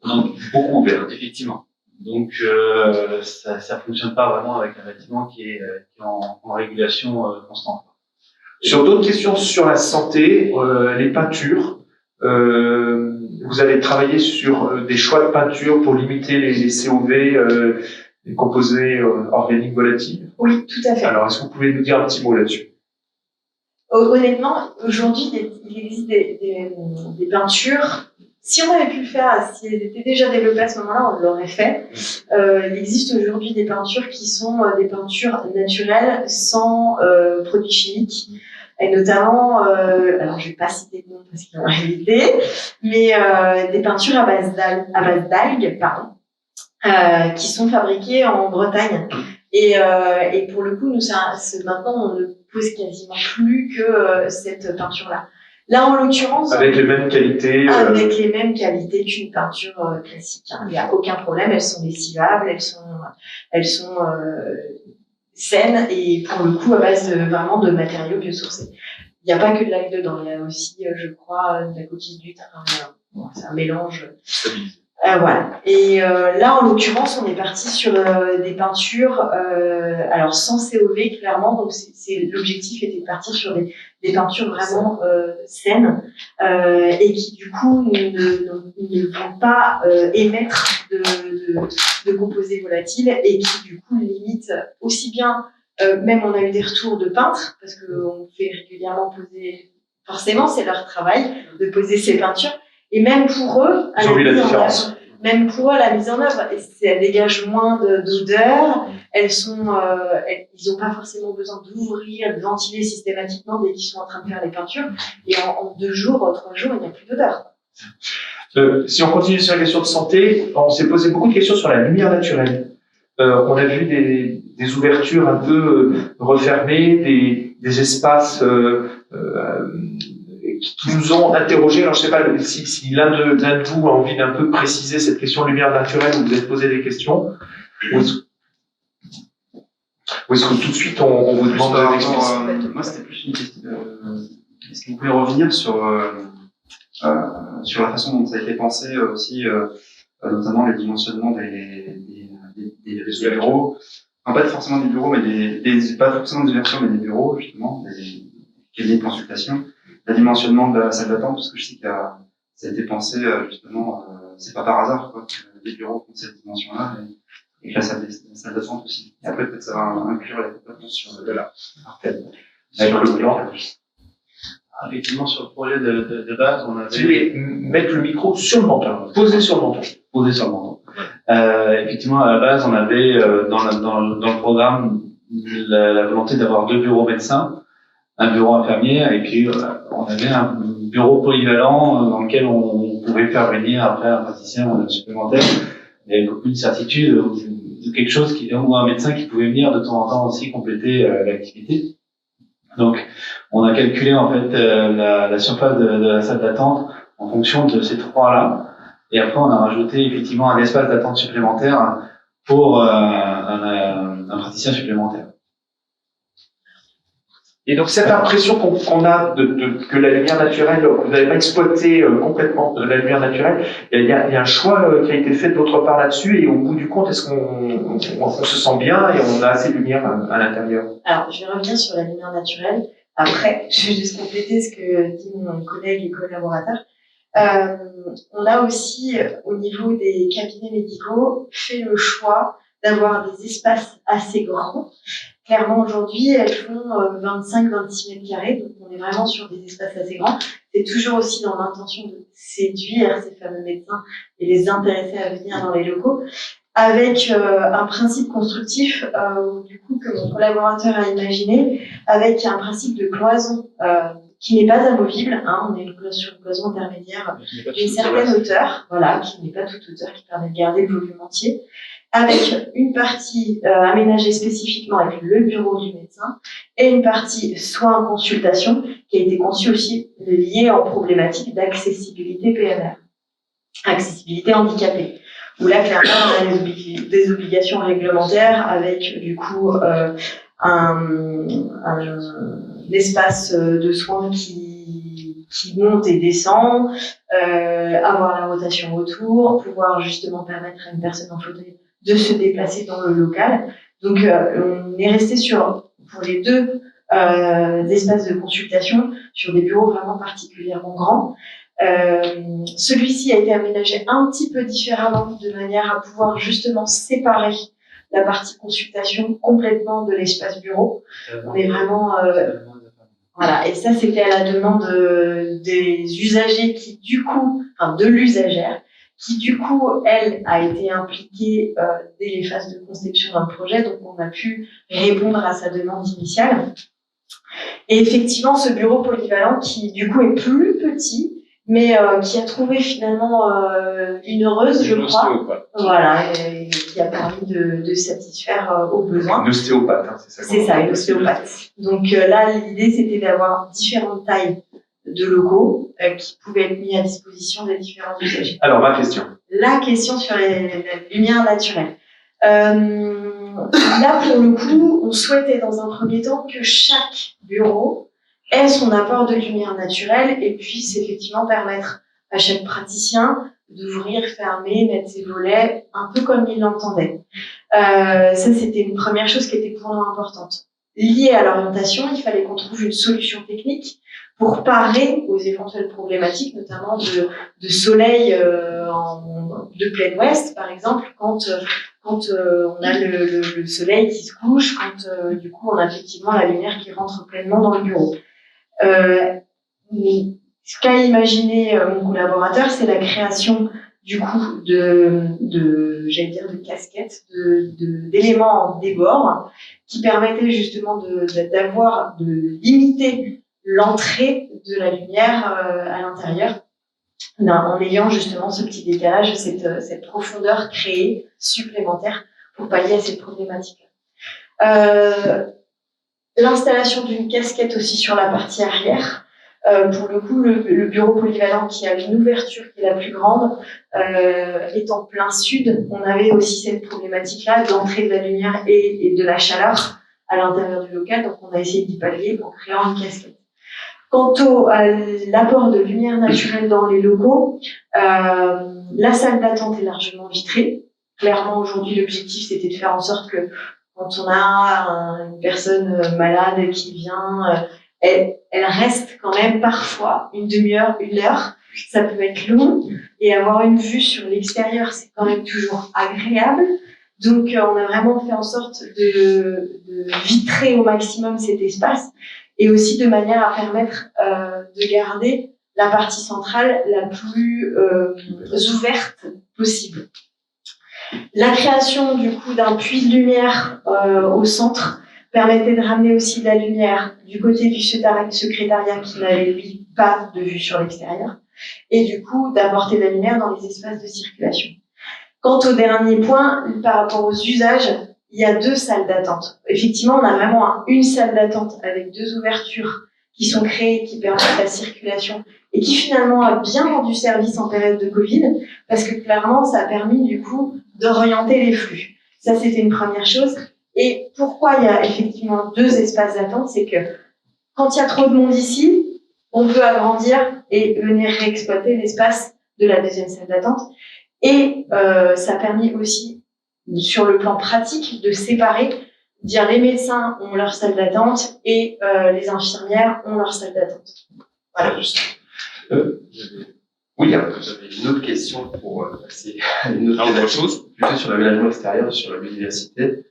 beaucoup ouverte. Effectivement. Donc ça fonctionne pas vraiment avec un bâtiment qui est en régulation constante. Sur d'autres questions sur la santé, les peintures. Vous avez travaillé sur des choix de peinture pour limiter les COV, les composés organiques volatiles. Oui, tout à fait. Alors, est-ce que vous pouvez nous dire un petit mot là-dessus? Honnêtement, aujourd'hui, il existe des peintures. Si on avait pu le faire, si elles étaient déjà développées à ce moment-là, on l'aurait fait. Il existe aujourd'hui des peintures qui sont des peintures naturelles, sans produits chimiques. Et notamment, alors je vais pas citer de nom parce qu'ils vont éviter, mais des peintures à base d'algues, qui sont fabriquées en Bretagne. Et pour le coup, nous, maintenant, on ne pose quasiment plus que cette peinture-là. Là, en l'occurrence, avec les mêmes qualités. Avec les mêmes qualités qu'une peinture classique. Hein. Il n'y a aucun problème. Elles sont lessivables, elles sont saines et pour le coup à base vraiment de matériaux biosourcés. Il n'y a pas que de l'algue dedans, il y a aussi, je crois, de la coquille d'huître. Bon, c'est un mélange. Voilà. Et là, en l'occurrence, on est parti sur des peintures, alors sans COV clairement. Donc, l'objectif était de partir sur des peintures vraiment saines et qui du coup ne vont pas émettre de composés volatiles et qui du coup limitent aussi bien. Même on a eu des retours de peintres parce qu'on fait régulièrement poser. Forcément, c'est leur travail de poser ces peintures. Et même pour eux, ils ont vu la différence. Même pour eux, la mise en œuvre, elles dégagent moins d'odeur. Ils n'ont pas forcément besoin d'ouvrir, de ventiler systématiquement dès qu'ils sont en train de faire les peintures. Et en 2 jours, 3 jours, il n'y a plus d'odeur. Si on continue sur la question de santé, on s'est posé beaucoup de questions sur la lumière naturelle. On a vu des ouvertures un peu refermées, des espaces qui nous ont interrogés. Alors je sais pas si l'un de vous a envie d'un peu préciser cette question de lumière naturelle, ou vous êtes posé des questions, ou est-ce que tout de suite on vous demande d'expliquer? Moi, c'était plus une question. Est-ce que vous pouvez revenir sur la façon dont ça a été pensé aussi, notamment le dimensionnement des bureaux, enfin, pas forcément des bureaux, mais pas forcément des versions, mais des bureaux, justement, des cabinets de consultation, le dimensionnement de la salle d'attente, parce que je sais que ça a été pensé, justement, c'est pas par hasard, quoi, que les bureaux font cette dimension-là, et que la salle d'attente aussi. Et après, peut-être ça va inclure la compétence sur là. Avec le plan. Effectivement, sur le projet de base, on Si vous voulez mettre le micro sur le menton, posé sur le menton. posé sur le menton. Effectivement, à la base, on avait dans le programme la volonté d'avoir 2 bureaux médecins, un bureau infirmier, et puis on avait un bureau polyvalent dans lequel on pouvait faire venir après un praticien supplémentaire. Il y avait aucune certitude de quelque chose ou un médecin qui pouvait venir de temps en temps aussi compléter l'activité. Donc, on a calculé en fait la surface de la salle d'attente en fonction de ces 3-là. Et après, on a rajouté effectivement un espace d'attente supplémentaire pour un praticien supplémentaire. Et donc cette impression qu'on a que la lumière naturelle, vous n'avez pas exploité complètement de la lumière naturelle, il y a un choix qui a été fait de votre part là-dessus, et au bout du compte, est-ce qu'on se sent bien et on a assez de lumière à l'intérieur? Alors, je vais revenir sur la lumière naturelle. Après, je vais juste compléter ce que dit mon collègue et collaborateur. On a aussi, au niveau des cabinets médicaux, fait le choix d'avoir des espaces assez grands. Clairement, aujourd'hui, elles font 25-26 mètres carrés, donc on est vraiment sur des espaces assez grands. C'est toujours aussi dans l'intention de séduire ces fameux médecins et les intéresser à venir dans les locaux, avec un principe constructif du coup que mon collaborateur a imaginé, avec un principe de cloison qui n'est pas amovible, hein, on est sur une cloison intermédiaire d'une certaine hauteur, voilà, qui n'est pas toute hauteur, qui permet de garder le volume entier, avec une partie aménagée spécifiquement avec le bureau du médecin et une partie soins consultation qui a été conçue aussi liée en problématique d'accessibilité PMR, accessibilité handicapée. Où là, clairement, on a des obligations réglementaires avec, du coup, un espace de soins qui monte et descend, avoir la rotation autour, pouvoir justement permettre à une personne en fauteuil de se déplacer dans le local. Donc, on est resté pour les 2 espaces de consultation, sur des bureaux vraiment particulièrement grands. Celui-ci a été aménagé un petit peu différemment, de manière à pouvoir justement séparer la partie consultation complètement de l'espace bureau. On est vraiment voilà, et ça c'était à la demande des usagers de l'usagère qui du coup elle a été impliquée dès les phases de conception d'un projet, donc on a pu répondre à sa demande initiale. Et effectivement, ce bureau polyvalent qui du coup est plus petit, mais qui a trouvé finalement une heureuse, je crois. Voilà, et qui a permis de satisfaire aux besoins. Une ostéopathe, hein, c'est ça. C'est ça, une ostéopathe. Donc là, l'idée, c'était d'avoir différentes tailles de locaux qui pouvaient être mis à disposition des différents usagers. Alors, ma question. La question sur les lumières naturelles. Là, pour le coup, on souhaitait dans un premier temps que chaque bureau ait son apport de lumière naturelle et puisse effectivement permettre à chaque praticien d'ouvrir, fermer, mettre ses volets, un peu comme il l'entendait. Ça, c'était une première chose qui était pour nous importante. Liée à l'orientation, il fallait qu'on trouve une solution technique pour parer aux éventuelles problématiques, notamment de soleil de plein ouest, par exemple, quand on a le soleil qui se couche, quand du coup on a effectivement la lumière qui rentre pleinement dans le bureau. Ce qu'a imaginé mon collaborateur, c'est la création du coup j'allais dire de casquettes, d'éléments en débord qui permettaient justement de limiter l'entrée de la lumière à l'intérieur, en ayant justement ce petit décalage, cette profondeur créée supplémentaire pour pallier à cette problématique. L'installation d'une casquette aussi sur la partie arrière Pour le coup, le bureau polyvalent qui a une ouverture qui est la plus grande est en plein sud. On avait aussi cette problématique-là d'entrée de la lumière et de la chaleur à l'intérieur du local. Donc, on a essayé d'y pallier en créant une casquette. Quant à l'apport de lumière naturelle dans les locaux, la salle d'attente est largement vitrée. Clairement, aujourd'hui, l'objectif, c'était de faire en sorte que quand on a une personne malade qui vient, elle reste quand même parfois une demi-heure, une heure. Ça peut être long. Et avoir une vue sur l'extérieur, c'est quand même toujours agréable. Donc, on a vraiment fait en sorte de vitrer au maximum cet espace et aussi de manière à permettre de garder la partie centrale la plus ouverte possible. La création du coup d'un puits de lumière au centre permettait de ramener aussi de la lumière du côté du secrétariat qui n'avait lui pas de vue sur l'extérieur et du coup d'apporter de la lumière dans les espaces de circulation. Quant au dernier point, par rapport aux usages, il y a 2 salles d'attente. Effectivement, on a vraiment une salle d'attente avec 2 ouvertures qui sont créées, qui permettent la circulation et qui finalement a bien rendu service en période de Covid parce que clairement, ça a permis du coup d'orienter les flux. Ça, c'était une première chose. Et pourquoi il y a effectivement 2 espaces d'attente, c'est que quand il y a trop de monde ici, on peut agrandir et venir réexploiter l'espace de la 2e salle d'attente. Et ça a permis aussi, sur le plan pratique, de séparer, dire les médecins ont leur salle d'attente et les infirmières ont leur salle d'attente. Voilà. Oui, j'avais une autre question pour passer à une autre chose, plutôt sur l'aménagement extérieur, sur la biodiversité.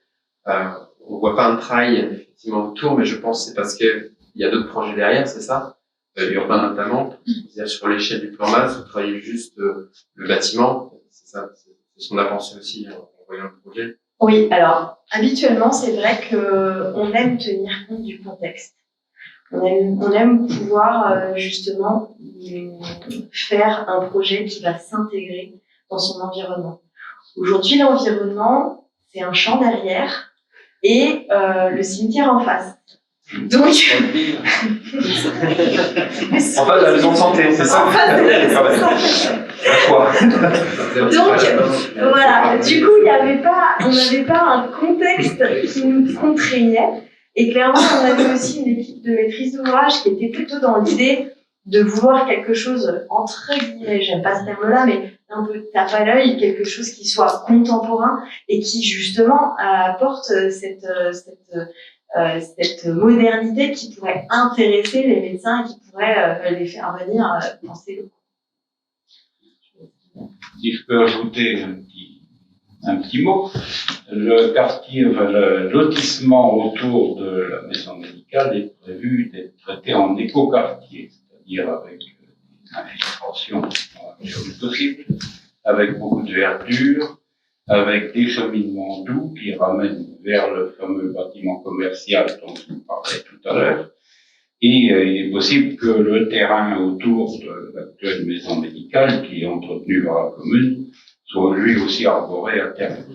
On voit pas un trail effectivement autour, mais je pense que c'est parce qu'il y a d'autres projets derrière, c'est ça, urbain notamment. C'est-à-dire sur l'échelle du plan masse, vous travaillez juste le bâtiment, c'est ça, c'est ce qu'on a pensé aussi en voyant le projet. Oui, alors habituellement, c'est vrai qu'on aime tenir compte du contexte. On aime pouvoir justement faire un projet qui va s'intégrer dans son environnement. Aujourd'hui, l'environnement, c'est un champ derrière et le cimetière en face. Donc, En face de la maison de santé, c'est ça? En face de la maison de santé. Donc, voilà. Du coup, on n'avait pas un contexte qui nous contraignait. Et clairement, on avait aussi une équipe de maîtrise d'ouvrage qui était plutôt dans l'idée de vouloir quelque chose, entre guillemets, j'aime pas ce terme-là, mais un peu tape à l'œil, quelque chose qui soit contemporain et qui, justement, apporte cette modernité qui pourrait intéresser les médecins et qui pourrait les faire venir dans ces locaux. Si je peux ajouter un petit mot, le quartier, le lotissement autour de la maison médicale est prévu d'être traité en écoquartier, c'est-à-dire avec des infiltrations le possible, avec beaucoup de verdure, avec des cheminements doux qui ramènent vers le fameux bâtiment commercial dont je vous parlais tout à l'heure. Et il est possible que le terrain autour de l'actuelle maison médicale, qui est entretenu par la commune, soit lui aussi arboré à terme.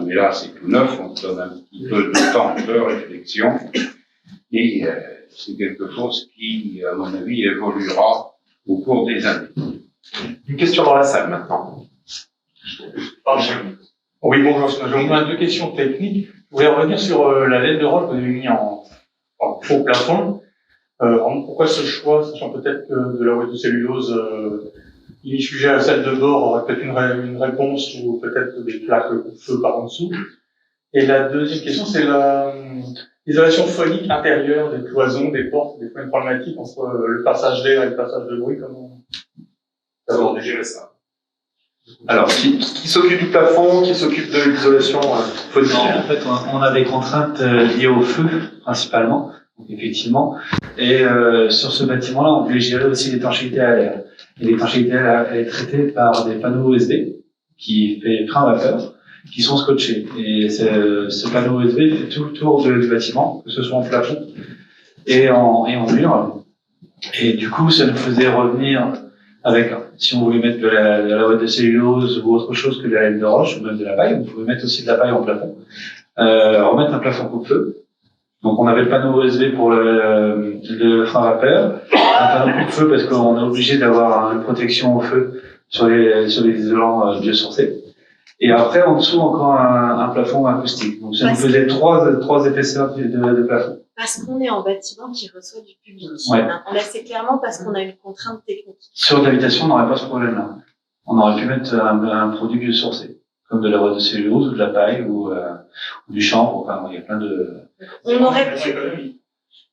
Mais là, c'est tout neuf, on donne un petit peu de temps de réflexion, et c'est quelque chose qui, à mon avis, évoluera au cours des années. Une question dans la salle maintenant. Oui, bonjour, je vous 2 questions techniques. Je voulais revenir sur la laine de roche que vous avez mis en faux plafond. Pourquoi ce choix, sachant peut-être que de la ouate de cellulose sujet à la salle de bord aurait peut-être une réponse ou peut-être des plaques de feu par en dessous. Et la deuxième question, c'est l'isolation phonique intérieure des cloisons, des portes, des fois une problématique entre le passage d'air et le passage de bruit. Comment on gère ça? Alors, qui s'occupe du plafond, qui s'occupe de l'isolation phonique? En fait, on a des contraintes liées au feu, principalement, donc, effectivement. Et sur ce bâtiment-là, on voulait gérer aussi l'étanchéité à l'air. Et l'étanchéité à l'air, elle est traitée par des panneaux USB qui fait frein à vapeur, qui sont scotchés. Et ce panneau USB fait tout le tour du bâtiment, que ce soit en plafond et en mur. Et du coup, ça nous faisait revenir avec, si on voulait mettre de la ouate de cellulose ou autre chose que de la laine de roche, ou même de la paille, on pouvait mettre aussi de la paille en plafond. Remettre un plafond coupe-feu, Donc on avait le panneau OSB pour le frein vapeur, un panneau coup-de-feu parce qu'on est obligé d'avoir une protection au feu sur les isolants biosourcés. Et après, en dessous, encore un plafond acoustique. Donc ça nous faisait trois épaisseurs de plafond. Parce qu'on est en bâtiment qui reçoit du public. Ouais. Là, c'est clairement parce qu'on a une contrainte technique. Sur de l'habitation, on n'aurait pas ce problème-là. On aurait pu mettre un produit biosourcé, comme de la boîte de cellulose ou de la paille ou du chanvre. Enfin, il y a plein de... On aurait pu...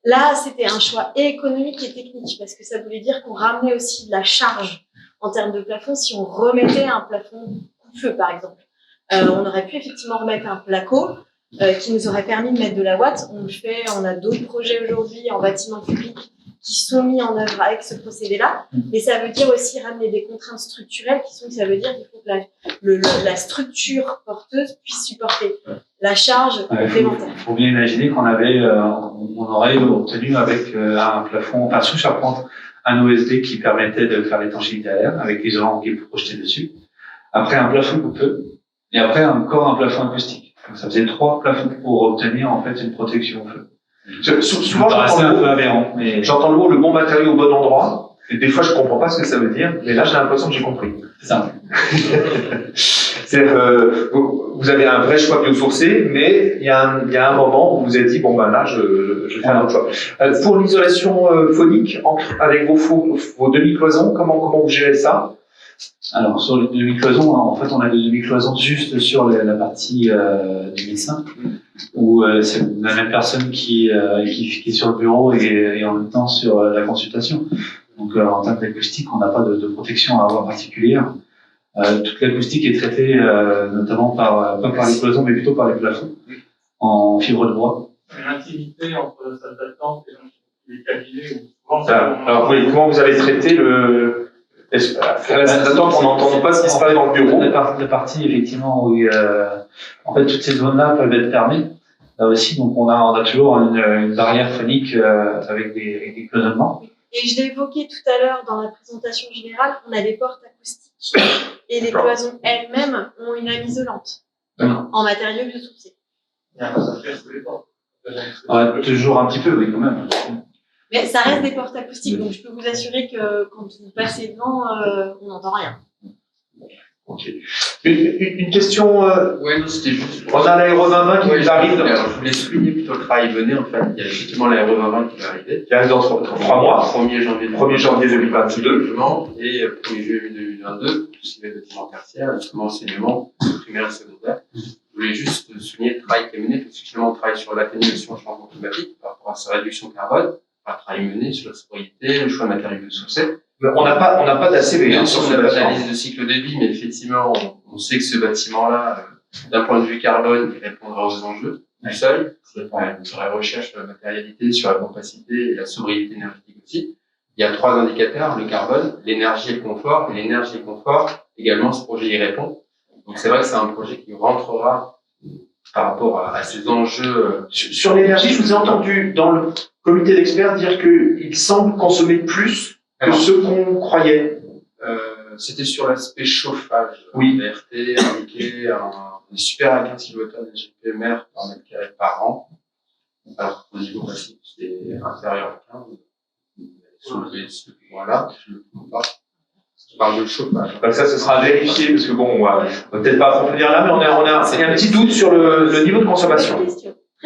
Là, c'était un choix économique et technique parce que ça voulait dire qu'on ramenait aussi de la charge en termes de plafond si on remettait un plafond coup-de-feu, par exemple. On aurait pu effectivement remettre un placo qui nous aurait permis de mettre de la ouate. On le fait, on a d'autres projets aujourd'hui en bâtiment public qui sont mis en œuvre avec ce procédé-là. Mais ça veut dire aussi ramener des contraintes structurelles qui sont que ça veut dire qu'il faut que la structure porteuse puisse supporter la charge complémentaire. Il faut bien imaginer qu'on aurait obtenu avec un plafond, enfin sous charpente, un OSB qui permettait de faire l'étanchéité à l'air avec l'isolant qui est projeté dessus. Après un plafond coupe-feu et après encore un plafond acoustique. Donc ça faisait 3 plafonds pour obtenir en fait une protection au feu. Souvent, j'entends le mot le bon matériau au bon endroit. Et des fois, je comprends pas ce que ça veut dire, mais là, j'ai l'impression que j'ai compris. C'est ça. C'est-à-dire, vous avez un vrai choix biosourcé, mais il y a un moment où vous vous êtes dit, bon, ben là, je fais un autre choix. Pour l'isolation phonique, avec vos demi-cloisons, comment vous gérez ça? Alors, sur les demi-cloisons, en fait, on a des demi-cloisons juste sur la partie du médecin, où c'est la même personne qui est sur le bureau et en même temps sur la consultation. Donc, en termes d'acoustique, on n'a pas de protection à avoir particulière. Toute l'acoustique est traitée notamment pas par les cloisons, mais plutôt par les plafonds, en fibre de bois. L'intimité entre salle d'attente et les cabinets. Alors, oui, comment vous avez traité à la salle d'attente, on n'entend pas ce qui se passe dans le bureau. La partie, effectivement, où en fait, toutes ces zones-là peuvent être fermées. Là aussi, donc on a toujours une barrière phonique avec des cloisonnements. Et je l'ai évoqué tout à l'heure dans la présentation générale, on a des portes acoustiques et les cloisons elles-mêmes ont une âme isolante en matériaux biosourcés. Toujours un petit peu, oui, quand même. Mais ça reste des portes acoustiques, donc je peux vous assurer que quand vous passez devant, on n'entend rien. Ok. Une question. Ouais, non, c'était juste. On a l'aéro 2020 qui nous arrive. Alors, je voulais souligner plutôt le travail mené, en fait. Il y a effectivement l'aéro 2020 qui va arriver. Qui arrive dans 3 mois. 1er janvier 2022. Et 1er juillet 2022, tout ce qui est bâtiment tertiaire, notamment enseignement, primaire et secondaire. Je voulais juste souligner le travail qui est mené, parce que finalement, on travaille sur l'atténuation au changement climatique par rapport à sa réduction carbone, un travail mené sur la sobriété, le choix de matériaux biosourcés. On n'a pas d'ACV. Bien sûr, on n'a pas d'analyse de cycle de vie, mais effectivement, on sait que ce bâtiment-là, d'un point de vue carbone, il répondra aux enjeux du sol, sur la recherche sur la matérialité, sur la compacité et la sobriété énergétique aussi. Il y a 3 indicateurs, le carbone, l'énergie et le confort. Et l'énergie et le confort, également, ce projet y répond. Donc c'est vrai que c'est un projet qui rentrera par rapport à ces enjeux. Sur l'énergie, je vous ai entendu dans le comité d'experts dire qu'il semble consommer plus que ce qu'on croyait. C'était sur l'aspect chauffage. Oui. La RT indiquait on est super à 15 kWh d'énergie PMR par mètre carré par an. Alors qu'au niveau passif, c'était inférieur à 15. Soulever ce point-là, je ne le comprends pas. Je parle de chauffage. Donc ça, ce sera vérifié, parce que bon, on va peut-être pas approfondir là, mais on a un petit doute sur le niveau de consommation.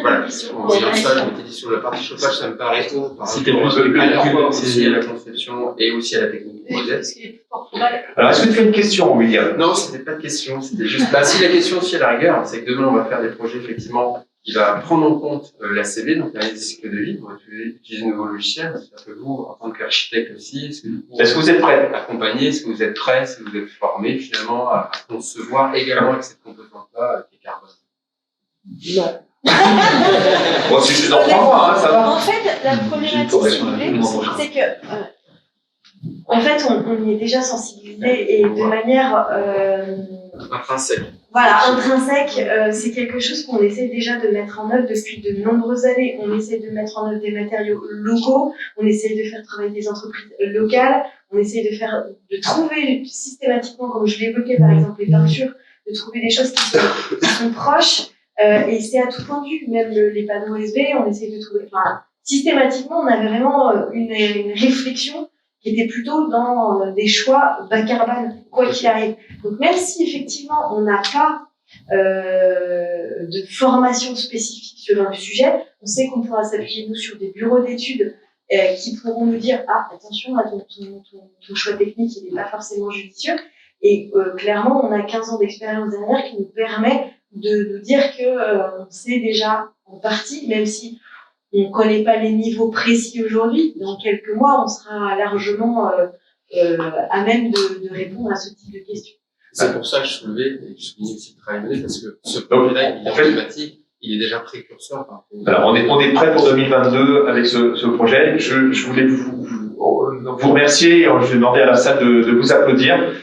Voilà. En voyant ça, je m'étais dit sur la partie chauffage, ça me paraît haut par C'était rapport plus à la fois aussi à la conception et aussi à la technique du projet. Alors, est-ce que tu as une question, William? Non, c'était pas de question, c'était juste, si la question aussi à la rigueur, c'est que demain on va faire des projets effectivement qui va prendre en compte l'ACV, donc l'analyse des cycles de vie, on va utiliser de nouveaux logiciels. C'est-à-dire que vous, en tant qu'architecte aussi, est-ce que vous êtes prêt à accompagner, est-ce que vous êtes prêt, est-ce que vous êtes formé finalement à concevoir également avec cette composante-là qui est carbone? Non. Bon, c'est juste dans 3 mois, ça va. En fait, la problématique, si vous voulez, c'est que, en fait, on y est déjà sensibilisé et de manière intrinsèque. Voilà, intrinsèque, c'est quelque chose qu'on essaie déjà de mettre en œuvre depuis de nombreuses années. On essaie de mettre en œuvre des matériaux locaux, on essaie de faire travailler des entreprises locales, on essaie de trouver systématiquement, comme je l'évoquais par exemple, les peintures, de trouver des choses qui sont proches. Et c'est à tout point de vue, même les panneaux USB, on essaie de trouver, enfin, systématiquement, on avait vraiment une réflexion qui était plutôt dans des choix bas carbone, quoi qu'il arrive. Donc même si effectivement on n'a pas de formation spécifique sur le sujet, on sait qu'on pourra s'appuyer nous sur des bureaux d'études qui pourront nous dire attention, ton choix technique il n'est pas forcément judicieux. Et clairement, on a 15 ans d'expérience derrière qui nous permet de nous dire que on sait déjà en partie, même si on ne connaît pas les niveaux précis aujourd'hui, dans quelques mois, on sera largement à même de répondre à ce type de questions. C'est pour ça que je soulevais et que je soulignais aussi le travail mené, parce que ce projet-là, il est emblématique, il est déjà précurseur. Alors, on est prêt pour 2022 avec ce projet. Je voulais vous remercier et je vais demander à la salle de vous applaudir.